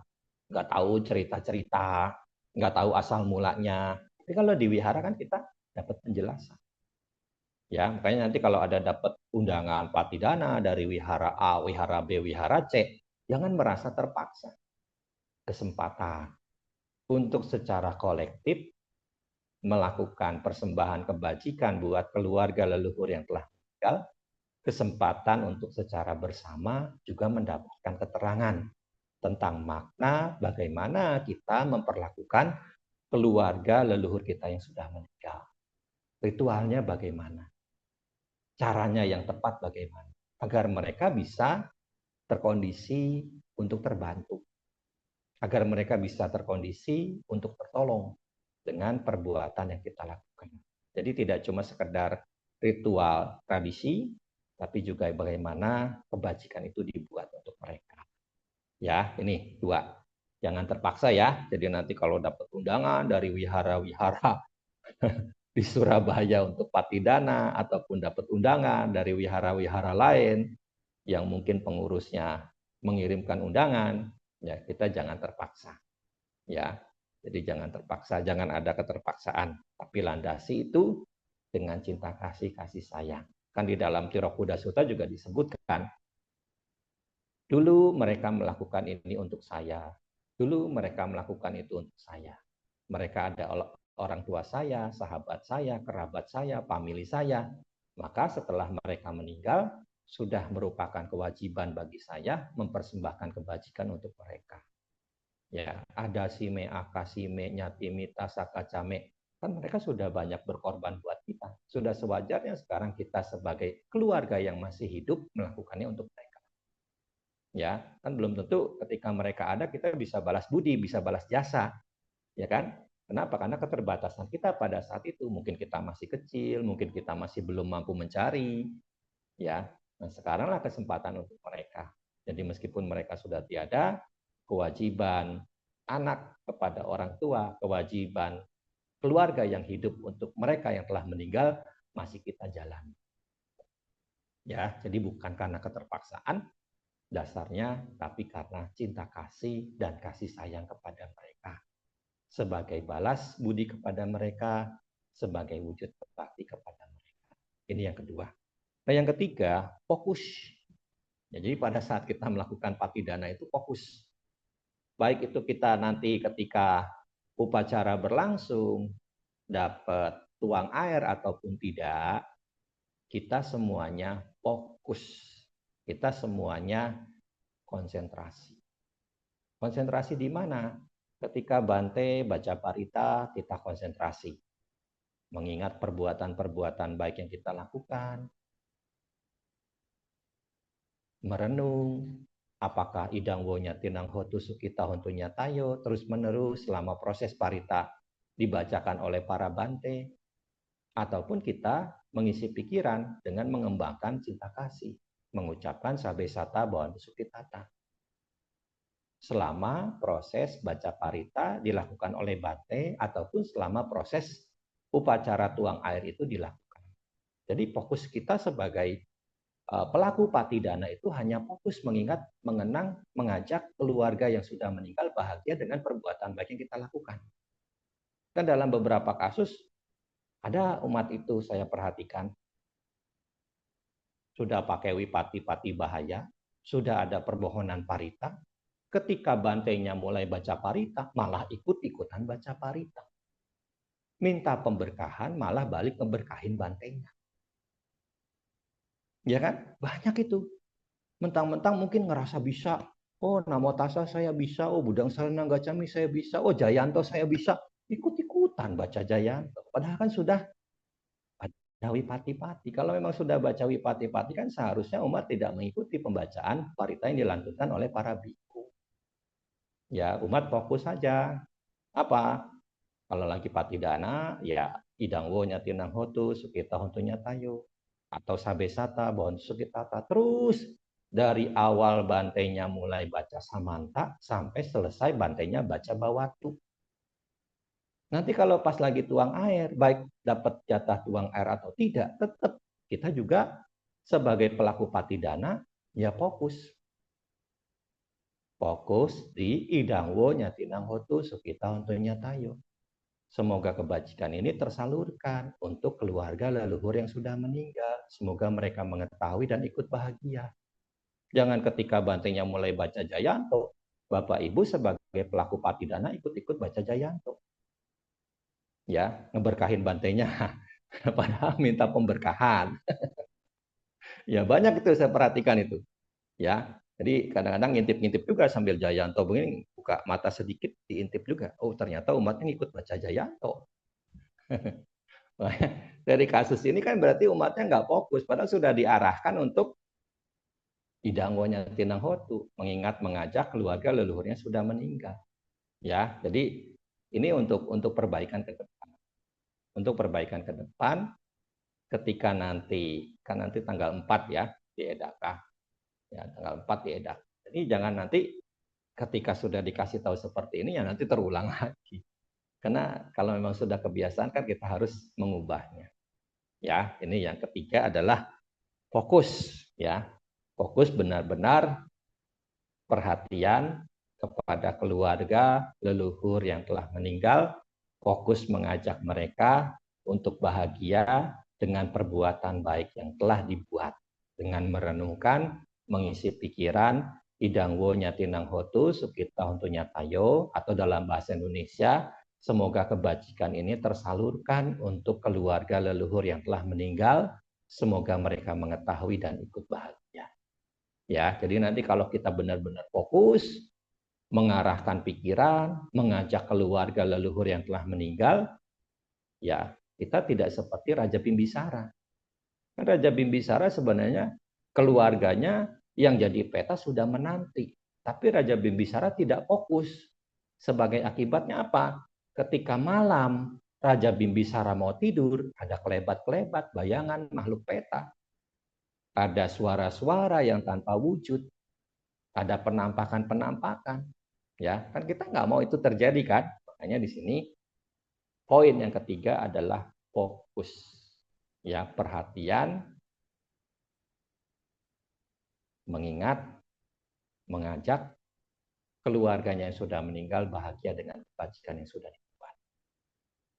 nggak tahu cerita-cerita, nggak tahu asal mulanya. Tapi kalau di wihara kan kita dapat penjelasan. Ya, makanya nanti kalau ada dapat undangan patidana dari wihara A, wihara B, wihara C, jangan merasa terpaksa. Kesempatan untuk secara kolektif melakukan persembahan kebajikan buat keluarga leluhur yang telah meninggal, kesempatan untuk secara bersama juga mendapatkan keterangan tentang makna bagaimana kita memperlakukan keluarga leluhur kita yang sudah meninggal. Ritualnya bagaimana? caranya yang tepat bagaimana agar mereka bisa terkondisi untuk terbantu, agar mereka bisa terkondisi untuk tertolong dengan perbuatan yang kita lakukan. Jadi tidak cuma sekedar ritual tradisi, tapi juga bagaimana kebajikan itu dibuat untuk mereka. Ya, ini dua. Jangan terpaksa ya. Jadi nanti kalau dapat undangan dari wihara-wihara di Surabaya untuk patidana ataupun dapat undangan dari wihara-wihara lain yang mungkin pengurusnya mengirimkan undangan, ya kita jangan terpaksa. Ya. Jadi jangan terpaksa, jangan ada keterpaksaan, tapi landasi itu dengan cinta kasih, kasih sayang. Kan di dalam Tirokuda Sutta juga disebutkan, dulu mereka melakukan ini untuk saya, dulu mereka melakukan itu untuk saya. Mereka ada orang tua saya, sahabat saya, kerabat saya, famili saya. Maka setelah mereka meninggal, sudah merupakan kewajiban bagi saya mempersembahkan kebajikan untuk mereka. Ya, ada sime, akasime, nyatimita, sakacame. Kan mereka sudah banyak berkorban buat kita. Sudah sewajarnya sekarang kita sebagai keluarga yang masih hidup melakukannya untuk mereka. Ya, kan belum tentu ketika mereka ada kita bisa balas budi, bisa balas jasa. Ya kan? Kenapa? Karena keterbatasan kita pada saat itu. Mungkin kita masih kecil, mungkin kita masih belum mampu mencari. Ya, nah sekaranglah kesempatan untuk mereka. Jadi meskipun mereka sudah tiada, kewajiban anak kepada orang tua, kewajiban keluarga yang hidup untuk mereka yang telah meninggal masih kita jalani. Ya, jadi bukan karena keterpaksaan dasarnya, tapi karena cinta kasih dan kasih sayang kepada mereka. Sebagai balas budi kepada mereka, sebagai wujud berbakti kepada mereka. Ini yang kedua. Nah, yang ketiga, fokus. Ya, jadi pada saat kita melakukan patidana itu fokus. Baik itu kita nanti ketika upacara berlangsung, dapat tuang air ataupun tidak, kita semuanya fokus. Kita semuanya konsentrasi. Konsentrasi di mana? Ketika Bante baca parita, kita konsentrasi. Mengingat perbuatan-perbuatan baik yang kita lakukan, merenung, apakah idang wonya tinang hotu sukita hontunya tayo, terus menerus selama proses parita dibacakan oleh para Bante, ataupun kita mengisi pikiran dengan mengembangkan cinta kasih, mengucapkan sabesata bawan sukitata. Selama proses baca parita dilakukan oleh Bante ataupun selama proses upacara tuang air itu dilakukan. Jadi fokus kita sebagai pelaku patidana itu hanya fokus mengingat, mengenang, mengajak keluarga yang sudah meninggal bahagia dengan perbuatan baik yang kita lakukan. Dan dalam beberapa kasus ada umat itu saya perhatikan sudah pakai wipati-pati bahaya, sudah ada permohonan parita, ketika bantainya mulai baca parita, malah ikut-ikutan baca parita. Minta pemberkahan, malah balik ngeberkahin bantainya. Ya kan? Banyak itu. Mentang-mentang mungkin ngerasa bisa. Oh, Namo Tassa saya bisa. Oh, Budang Saranang Gacami saya bisa. Oh, Jayanto saya bisa. Ikut-ikutan baca Jayanto. Padahal kan sudah ada wipati-pati. Kalau memang sudah baca wipati-pati kan seharusnya umat tidak mengikuti pembacaan parita yang dilantunkan oleh para biku. Ya, umat fokus saja. Apa? Kalau lagi patidana, ya idangwo nyatinang hotu, sukita hontunya tayo. Atau sabesata, bahon sukitata. Terus dari awal bantainya mulai baca samanta, sampai selesai bantainya baca bawatu. Nanti kalau pas lagi tuang air, baik dapat jatah tuang air atau tidak, tetap kita juga sebagai pelaku patidana, ya fokus. Fokus di idangwo nyatinang hotu sukita hontunya tayo. Semoga kebajikan ini tersalurkan untuk keluarga leluhur yang sudah meninggal. Semoga mereka mengetahui dan ikut bahagia. Jangan ketika bantainya mulai baca Jayanto, Bapak Ibu sebagai pelaku patidana ikut-ikut baca Jayanto. Ya, ngeberkahin bantainya. Padahal minta pemberkahan. Ya, banyak itu saya perhatikan itu. Ya, jadi kadang-kadang ngintip-ngintip juga sambil Jayanto begini, buka mata sedikit diintip juga. Oh, ternyata umatnya ikut baca Jayanto. Dari kasus ini kan berarti umatnya nggak fokus, padahal sudah diarahkan untuk idangwonya tinang hotu, mengingat mengajak keluarga leluhurnya sudah meninggal. Ya, jadi ini untuk perbaikan ke depan. Untuk perbaikan ke depan, ketika nanti kan nanti tanggal 4 ya diedakan, ya tanggal 4 diedak. Jadi jangan nanti ketika sudah dikasih tahu seperti ini ya nanti terulang lagi. Karena kalau memang sudah kebiasaan kan kita harus mengubahnya. Ya, ini yang ketiga adalah fokus ya. Fokus benar-benar perhatian kepada keluarga leluhur yang telah meninggal, fokus mengajak mereka untuk bahagia dengan perbuatan baik yang telah dibuat, dengan merenungkan, mengisi pikiran, idangwo nyatinang hotu, sukita untuk nyatayo, atau dalam bahasa Indonesia, semoga kebajikan ini tersalurkan untuk keluarga leluhur yang telah meninggal, semoga mereka mengetahui dan ikut bahagia. Ya, jadi nanti kalau kita benar-benar fokus, mengarahkan pikiran, mengajak keluarga leluhur yang telah meninggal, ya kita tidak seperti Raja Bimbisara. Raja Bimbisara sebenarnya keluarganya yang jadi peta sudah menanti, tapi Raja Bimbisara tidak fokus. Sebagai akibatnya apa? Ketika malam Raja Bimbisara mau tidur, ada kelebat-kelebat bayangan makhluk peta. Ada suara-suara yang tanpa wujud, ada penampakan-penampakan. Ya, kan kita nggak mau itu terjadi kan? Makanya di sini poin yang ketiga adalah fokus. Ya, perhatian, mengingat, mengajak keluarganya yang sudah meninggal bahagia dengan kebajikan yang sudah dibuat.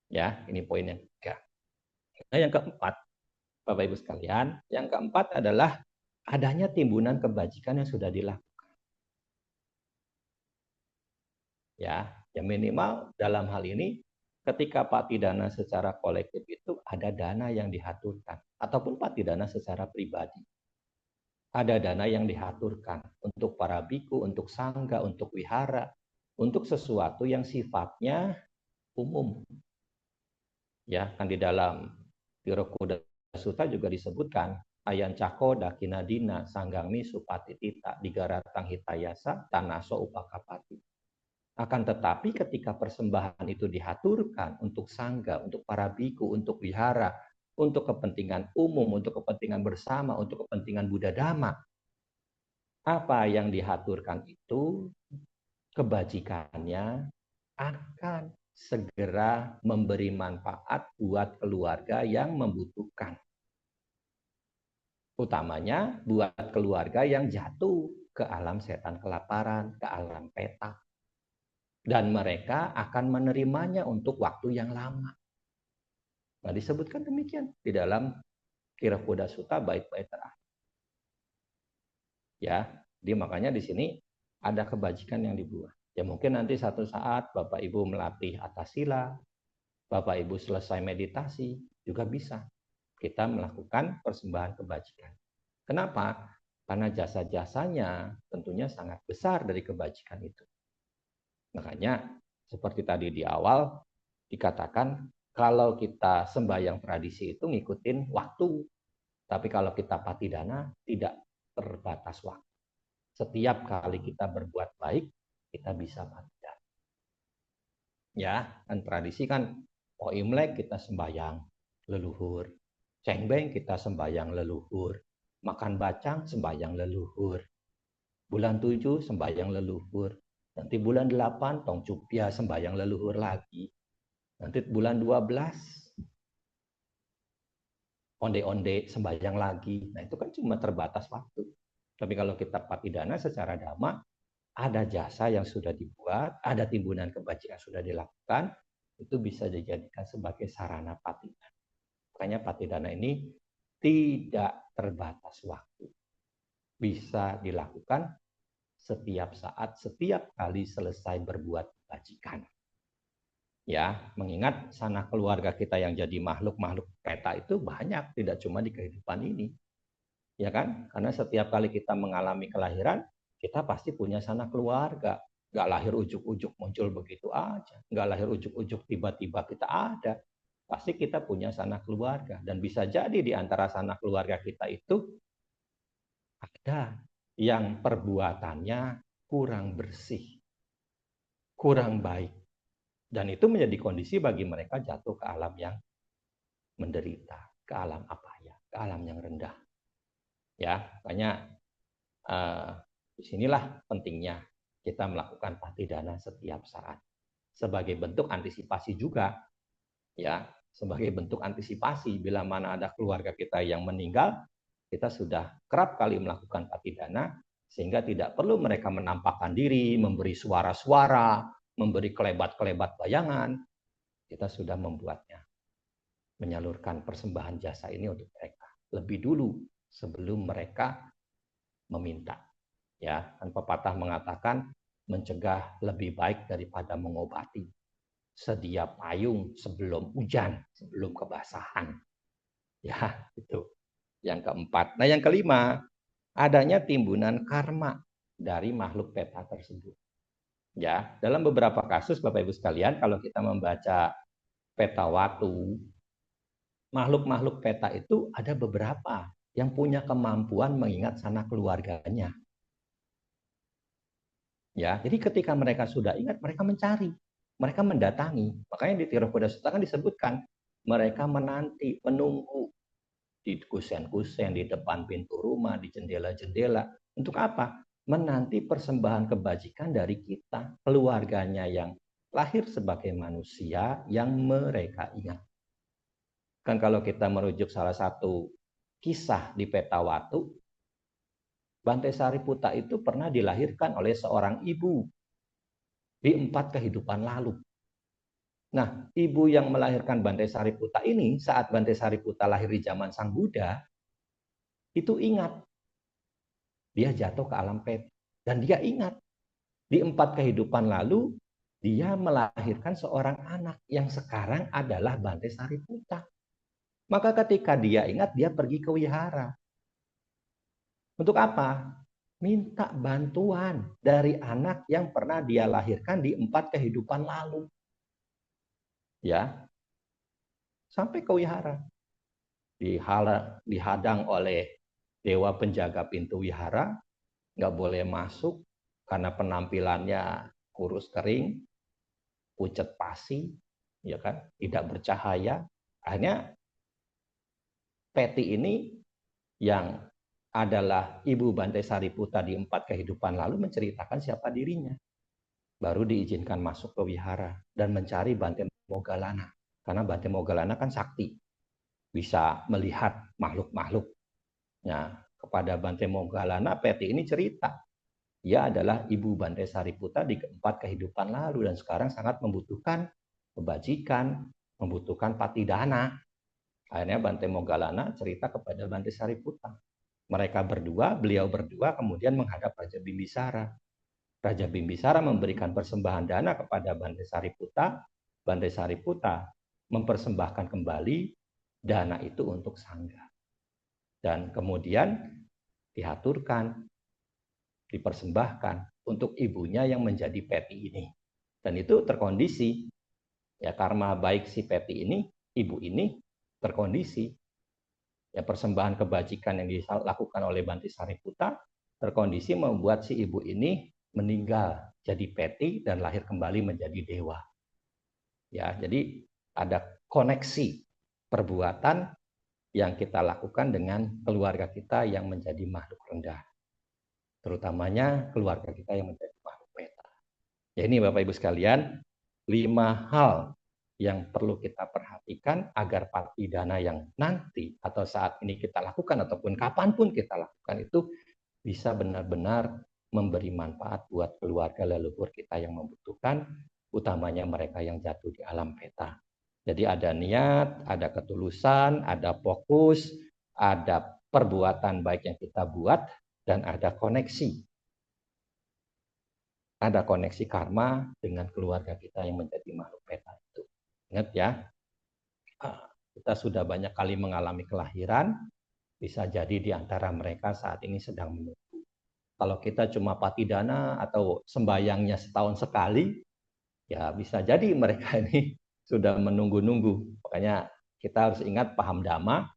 Ya, ini poin yang ketiga. Nah, yang keempat, Bapak Ibu sekalian, yang keempat adalah adanya timbunan kebajikan yang sudah dilakukan. Ya, yang minimal dalam hal ini ketika patidana secara kolektif itu ada dana yang dihaturkan ataupun patidana secara pribadi. Ada dana yang dihaturkan untuk para biku, untuk sangga, untuk wihara, untuk sesuatu yang sifatnya umum. Ya, kan di dalam Tirokuda Sutta juga disebutkan ayan cako dakinadina sanggangmi supatitita digaratang hitayasa tanaso upakapati. Akan tetapi ketika persembahan itu dihaturkan untuk sangga, untuk para biku, untuk wihara, untuk kepentingan umum, untuk kepentingan bersama, untuk kepentingan Buddha Dhamma, apa yang dihaturkan itu kebajikannya akan segera memberi manfaat buat keluarga yang membutuhkan. Utamanya buat keluarga yang jatuh ke alam setan kelaparan, ke alam peta. Dan mereka akan menerimanya untuk waktu yang lama. Nah, disebutkan demikian di dalam Tirakuda Sutta bait-bait terakhir. Ya, jadi makanya di sini ada kebajikan yang dibuat. Ya mungkin nanti satu saat Bapak Ibu melatih atasila, Bapak Ibu selesai meditasi, juga bisa kita melakukan persembahan kebajikan. Kenapa? Karena jasa-jasanya tentunya sangat besar dari kebajikan itu. Makanya seperti tadi di awal dikatakan kalau kita sembahyang tradisi itu ngikutin waktu. Tapi kalau kita patidana tidak terbatas waktu. Setiap kali kita berbuat baik, kita bisa patidana. Ya, kan tradisi kan oh Imlek kita sembahyang leluhur. Cengbeng kita sembahyang leluhur. Makan bacang sembahyang leluhur. Bulan 7 sembahyang leluhur. Nanti bulan 8 tong cupia sembahyang leluhur lagi. Nanti bulan 12 onde-onde sembahyang lagi. Nah itu kan cuma terbatas waktu. Tapi kalau kita patidana secara dhamma, ada jasa yang sudah dibuat, ada timbunan kebajikan yang sudah dilakukan, itu bisa dijadikan sebagai sarana patidana. Makanya patidana ini tidak terbatas waktu. Bisa dilakukan setiap saat, setiap kali selesai berbuat kebajikan. Ya, mengingat sanak keluarga kita yang jadi makhluk-makhluk peta itu banyak, tidak cuma di kehidupan ini. Ya kan? Karena setiap kali kita mengalami kelahiran, kita pasti punya sanak keluarga. Nggak lahir ujuk-ujuk muncul begitu aja. Nggak lahir ujuk-ujuk tiba-tiba kita ada. pasti kita punya sanak keluarga. Dan bisa jadi di antara sanak keluarga kita itu ada yang perbuatannya kurang bersih, kurang baik. Dan itu menjadi kondisi bagi mereka jatuh ke alam yang menderita, ke alam apa ya, ke alam yang rendah. Ya, makanya disinilah pentingnya kita melakukan patidana setiap saat sebagai bentuk antisipasi juga, ya, sebagai bentuk antisipasi bila mana ada keluarga kita yang meninggal, kita sudah kerap kali melakukan patidana sehingga tidak perlu mereka menampakkan diri, memberi suara-suara, memberi kelebat-kelebat bayangan. Kita sudah membuatnya, menyalurkan persembahan jasa ini untuk mereka lebih dulu sebelum mereka meminta. Ya, kan pepatah mengatakan mencegah lebih baik daripada mengobati. Sedia payung sebelum hujan, sebelum kebasahan. Ya, itu. Yang keempat. Nah, yang kelima, adanya timbunan karma dari makhluk peta tersebut. Ya, dalam beberapa kasus Bapak Ibu sekalian, kalau kita membaca peta watu, makhluk-makhluk peta itu ada beberapa yang punya kemampuan mengingat sanak keluarganya. Ya, jadi ketika mereka sudah ingat, mereka mencari, mereka mendatangi. Makanya di Tiropoda Sutta kan disebutkan mereka menanti, menunggu di kusen-kusen, di depan pintu rumah, di jendela-jendela. Untuk apa? Menanti persembahan kebajikan dari kita, keluarganya yang lahir sebagai manusia yang mereka ingat. Kan kalau kita merujuk salah satu kisah di peta watu, Bante Sariputa itu pernah dilahirkan oleh seorang ibu di 4 kehidupan lalu. Nah, ibu yang melahirkan Bante Sariputa ini, saat Bante Sariputa lahir di zaman Sang Buddha, itu ingat, dia jatuh ke alam peti. Dan dia ingat, di 4 kehidupan lalu, dia melahirkan seorang anak yang sekarang adalah Bante Sariputa. Maka ketika dia ingat, dia pergi ke wihara. Untuk apa? Minta bantuan dari anak yang pernah dia lahirkan di 4 kehidupan lalu. Ya, sampai ke wihara. Dihadang oleh dewa penjaga pintu wihara, nggak boleh masuk karena penampilannya kurus kering, pucat pasi, ya kan, tidak bercahaya. Akhirnya Peti ini yang adalah ibu Bante Sariputa di 4 kehidupan lalu menceritakan siapa dirinya. Baru diizinkan masuk ke wihara dan mencari Bante Moggallana. Karena Bante Moggallana kan sakti, bisa melihat makhluk-makhluk. Nah, kepada Bante Moggallana, Peti ini cerita. Ia adalah ibu Bante Sariputa di 4 kehidupan lalu dan sekarang sangat membutuhkan kebajikan, membutuhkan patidana. Akhirnya Bante Moggallana cerita kepada Bante Sariputa. Mereka berdua, beliau berdua kemudian menghadap Raja Bimbisara. Raja Bimbisara memberikan persembahan dana kepada Bante Sariputa. Bante Sariputa mempersembahkan kembali dana itu untuk sangga. Dan kemudian diaturkan, dipersembahkan untuk ibunya yang menjadi Peti ini. Dan itu terkondisi. Ya, karma baik si Peti ini, ibu ini terkondisi. Ya, persembahan kebajikan yang dilakukan oleh Bante Sariputa terkondisi membuat si ibu ini meninggal jadi Peti dan lahir kembali menjadi dewa. Ya, jadi ada koneksi perbuatan yang kita lakukan dengan keluarga kita yang menjadi makhluk rendah. Terutamanya keluarga kita yang menjadi makhluk peta. Ya, ini Bapak Ibu sekalian, 5 hal yang perlu kita perhatikan agar patidana yang nanti atau saat ini kita lakukan ataupun kapanpun kita lakukan itu bisa benar-benar memberi manfaat buat keluarga leluhur kita yang membutuhkan, utamanya mereka yang jatuh di alam peta. Jadi ada niat, ada ketulusan, ada fokus, ada perbuatan baik yang kita buat, dan ada koneksi. Ada koneksi karma dengan keluarga kita yang menjadi makhluk peta itu. Ingat ya, kita sudah banyak kali mengalami kelahiran, bisa jadi di antara mereka saat ini sedang menunggu. Kalau kita cuma patidana atau sembayangnya setahun sekali, ya bisa jadi mereka ini sudah menunggu-nunggu. Makanya kita harus ingat paham Dhamma,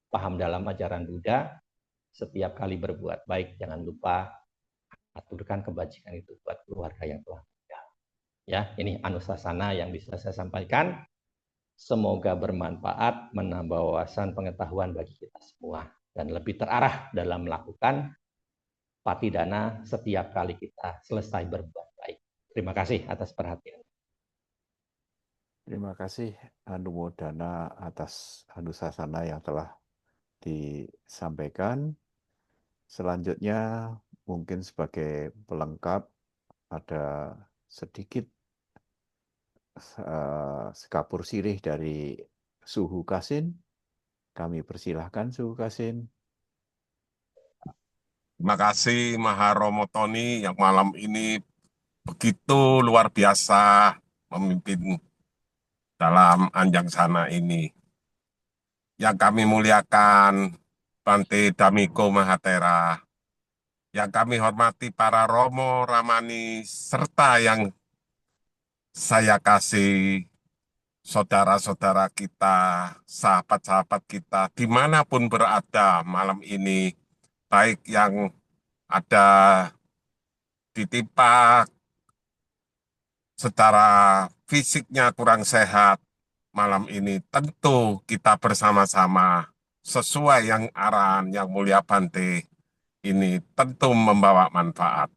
paham dalam ajaran Buddha, setiap kali berbuat baik jangan lupa aturkan kebajikan itu buat keluarga yang telah meninggal. Ya, ini anusasana yang bisa saya sampaikan. Semoga bermanfaat, menambah wawasan pengetahuan bagi kita semua dan lebih terarah dalam melakukan patidana setiap kali kita selesai berbuat baik. Terima kasih atas perhatian. Terima kasih Anumodana atas anusasana yang telah disampaikan. Selanjutnya mungkin sebagai pelengkap ada sedikit sekapur sirih dari Suhu Kasin. Kami persilahkan Suhu Kasin. Terima kasih Maharomo Tony yang malam ini begitu luar biasa memimpin dalam Anjang Sana ini. Yang kami muliakan Bante Damiko Mahatera, yang kami hormati para Romo, Ramani, serta yang saya kasih saudara-saudara kita, sahabat-sahabat kita, dimanapun berada malam ini, baik yang ada ditimpa secara fisiknya kurang sehat, malam ini tentu kita bersama-sama sesuai yang arahan yang mulia Bante ini tentu membawa manfaat.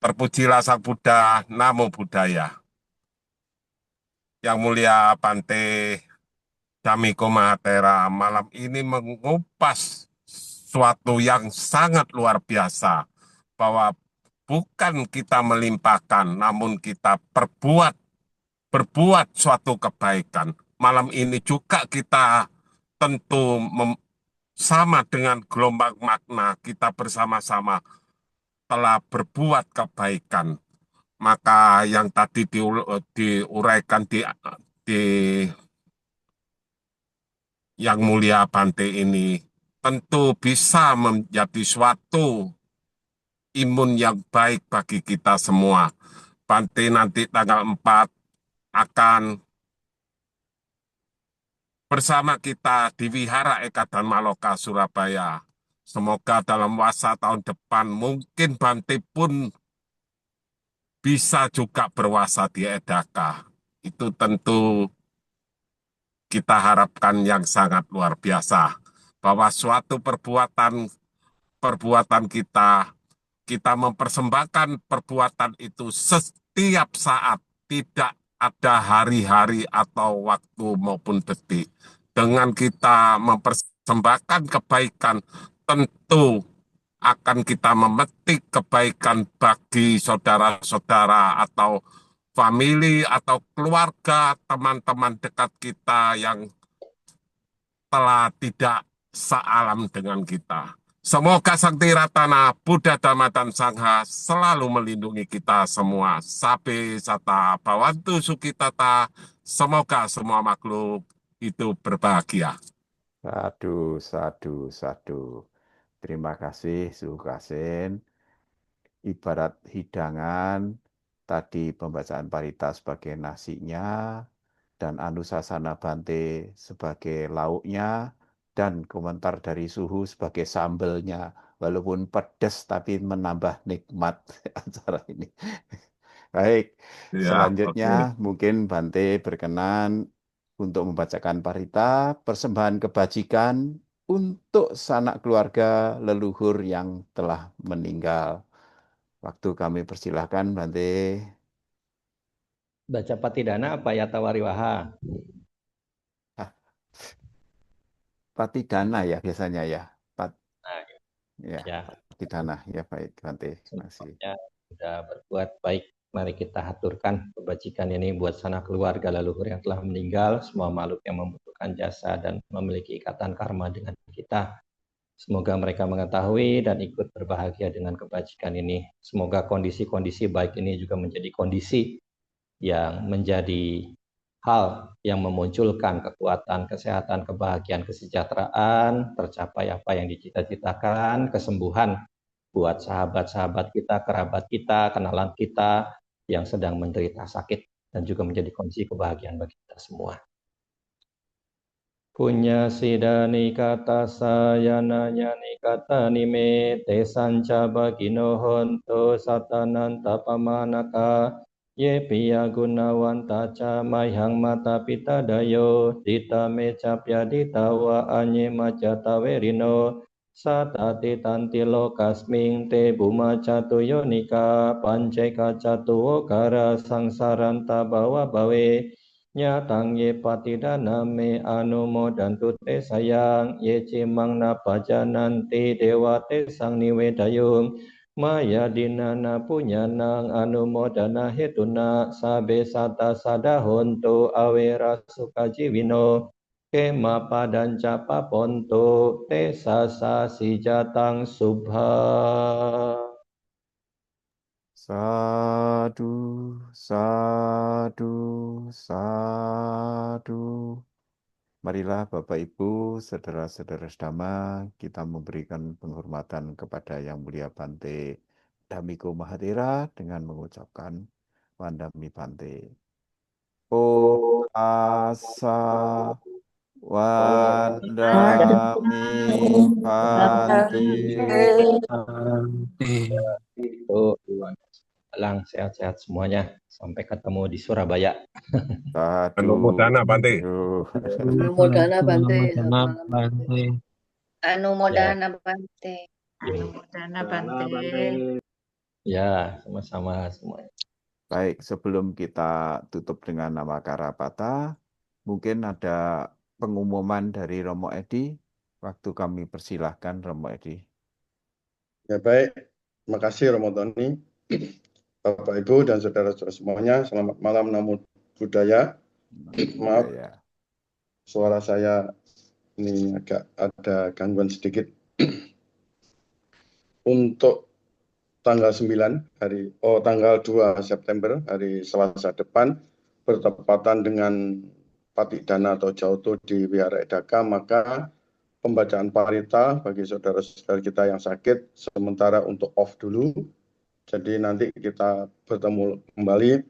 Terpujilah Sang Buddha, Namo Buddhaya. Yang mulia Bante Damiko Mahatera malam ini mengupas suatu yang sangat luar biasa, bahwa bukan kita melimpahkan, namun kita berbuat suatu kebaikan. Malam ini juga kita tentu sama dengan gelombang makna, kita bersama-sama telah berbuat kebaikan. Maka yang tadi diuraikan di yang mulia Bante ini tentu bisa menjadi suatu imun yang baik bagi kita semua. Bante nanti tanggal 4 akan bersama kita di Wihara Eka Dharma Loka Surabaya. Semoga dalam masa tahun depan mungkin Bante pun bisa juga berwasa di Edaka. Itu tentu kita harapkan yang sangat luar biasa. Bahwa suatu perbuatan kita mempersembahkan perbuatan itu setiap saat, tidak ada hari-hari atau waktu maupun detik. Dengan kita mempersembahkan kebaikan, tentu akan kita memetik kebaikan bagi saudara-saudara atau famili atau keluarga, teman-teman dekat kita yang telah tidak sealam dengan kita. Semoga Sang Tiratana, Buddha, Dhamma, dan Sangha selalu melindungi kita semua. Sabe sata bawantu sukitata. Semoga semua makhluk hidup berbahagia. Sadu, sadu, sadu. Terima kasih Suhu Kasin. Ibarat hidangan, tadi pembacaan parita sebagai nasinya, dan Anusasana Bante sebagai lauknya, dan komentar dari Suhu sebagai sambelnya. Walaupun pedas tapi menambah nikmat acara ini. Baik, Ya, selanjutnya mungkin Bante berkenan untuk membacakan parita persembahan kebajikan untuk sanak keluarga leluhur yang telah meninggal. Waktu kami persilahkan Bante. Baca patidana apa yata wariwaha? Patidana ya biasanya ya. Nah, Ya, ya, patidana ya, baik Bante. Terima kasih. semuanya sudah berbuat baik. Mari kita haturkan kebajikan ini buat sanak keluarga leluhur yang telah meninggal, semua makhluk yang membutuhkan jasa dan memiliki ikatan karma dengan kita. Semoga mereka mengetahui dan ikut berbahagia dengan kebajikan ini. Semoga kondisi-kondisi baik ini juga menjadi kondisi yang menjadi hal yang memunculkan kekuatan, kesehatan, kebahagiaan, kesejahteraan, tercapai apa yang dicita-citakan, kesembuhan buat sahabat-sahabat kita, kerabat kita, kenalan kita yang sedang menderita sakit. dan juga menjadi kunci kebahagiaan bagi kita semua. Punya sidani kata sayana nyani kata nime te sanca bagino honto satanan tapamanaka ye piya gunawanta ca mayhang mata pita dayo dita mecapya dita wa anye macata verino satati tanti lokasming te buma catu yonika panceka catu okara sangsaranta bawa bawe nyatang ye patidana me anumodantu te sayang ye cimang napajananti dewa te sang niwedayung maya dinana punyanang anumodana hetuna sabe sata sadahonto awera sukajiwino kema padanca paponto te sasa sijatang subha. Sadu, sadu, sadu. Marilah Bapak Ibu, saudara-saudara sedama, kita memberikan penghormatan kepada Yang Mulia Bante Damiko Mahathira dengan mengucapkan Wandami Bante. Om Asa Wandami Bante. Itu Alang sehat-sehat semuanya. Sampai ketemu di Surabaya. Sadu. Anumodana, Bante. Anumodana Bante. Selamat malam, Bante. Anumodana Bante. Anumodana Bante. Ya, sama-sama semuanya. Baik, sebelum kita tutup dengan nama Karapata, mungkin ada pengumuman dari Romo Edi. Waktu kami persilahkan Romo Edi. Ya baik, terima kasih Romo Tony, Bapak Ibu dan saudara-saudara semuanya. Selamat malam Namo Buddhaya. Maaf, Ya. suara saya ini agak ada gangguan sedikit. Untuk tanggal 9 tanggal 2 September hari Selasa depan bertepatan dengan Patidana atau Jauto di Wihara Edaka, maka pembacaan parita bagi saudara-saudara kita yang sakit sementara untuk off dulu. Jadi nanti kita bertemu kembali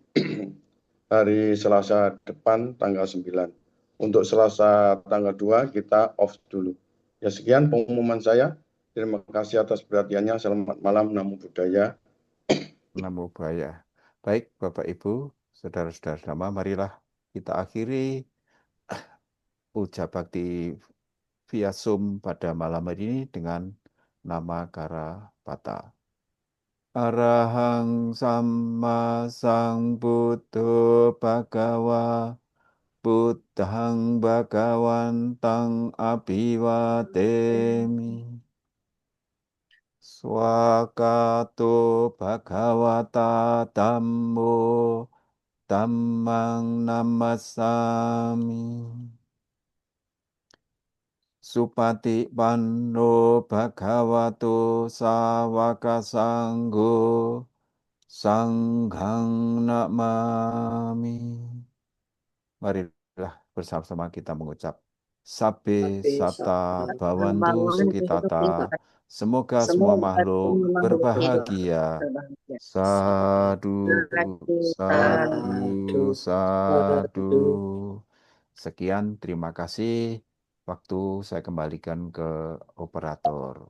hari Selasa depan tanggal 9. Untuk Selasa tanggal 2 kita off dulu. Ya sekian pengumuman saya. Terima kasih atas perhatiannya. Selamat malam, Namo Buddhaya. Namo Buddhaya. Baik, Bapak Ibu, saudara-saudara sedama, marilah kita akhiri puja bakti via Zoom pada malam hari ini dengan nama Karapata. Arahang Samma Sang Buddho Bhagawa Buddhang Bhagawantang Abhiwademi. Swakato Bhagawata Dhammo Dhammang Namasami. Supati Panno Bhagavato Sawaka Sanggo Sanghang Namami. Marilah bersama-sama kita mengucap Sabbe Sata Bhavantu Sukitata. Semoga semua makhluk berbahagia. Sadu, sadu, sadu. Sekian, terima kasih. Waktu saya kembalikan ke operator.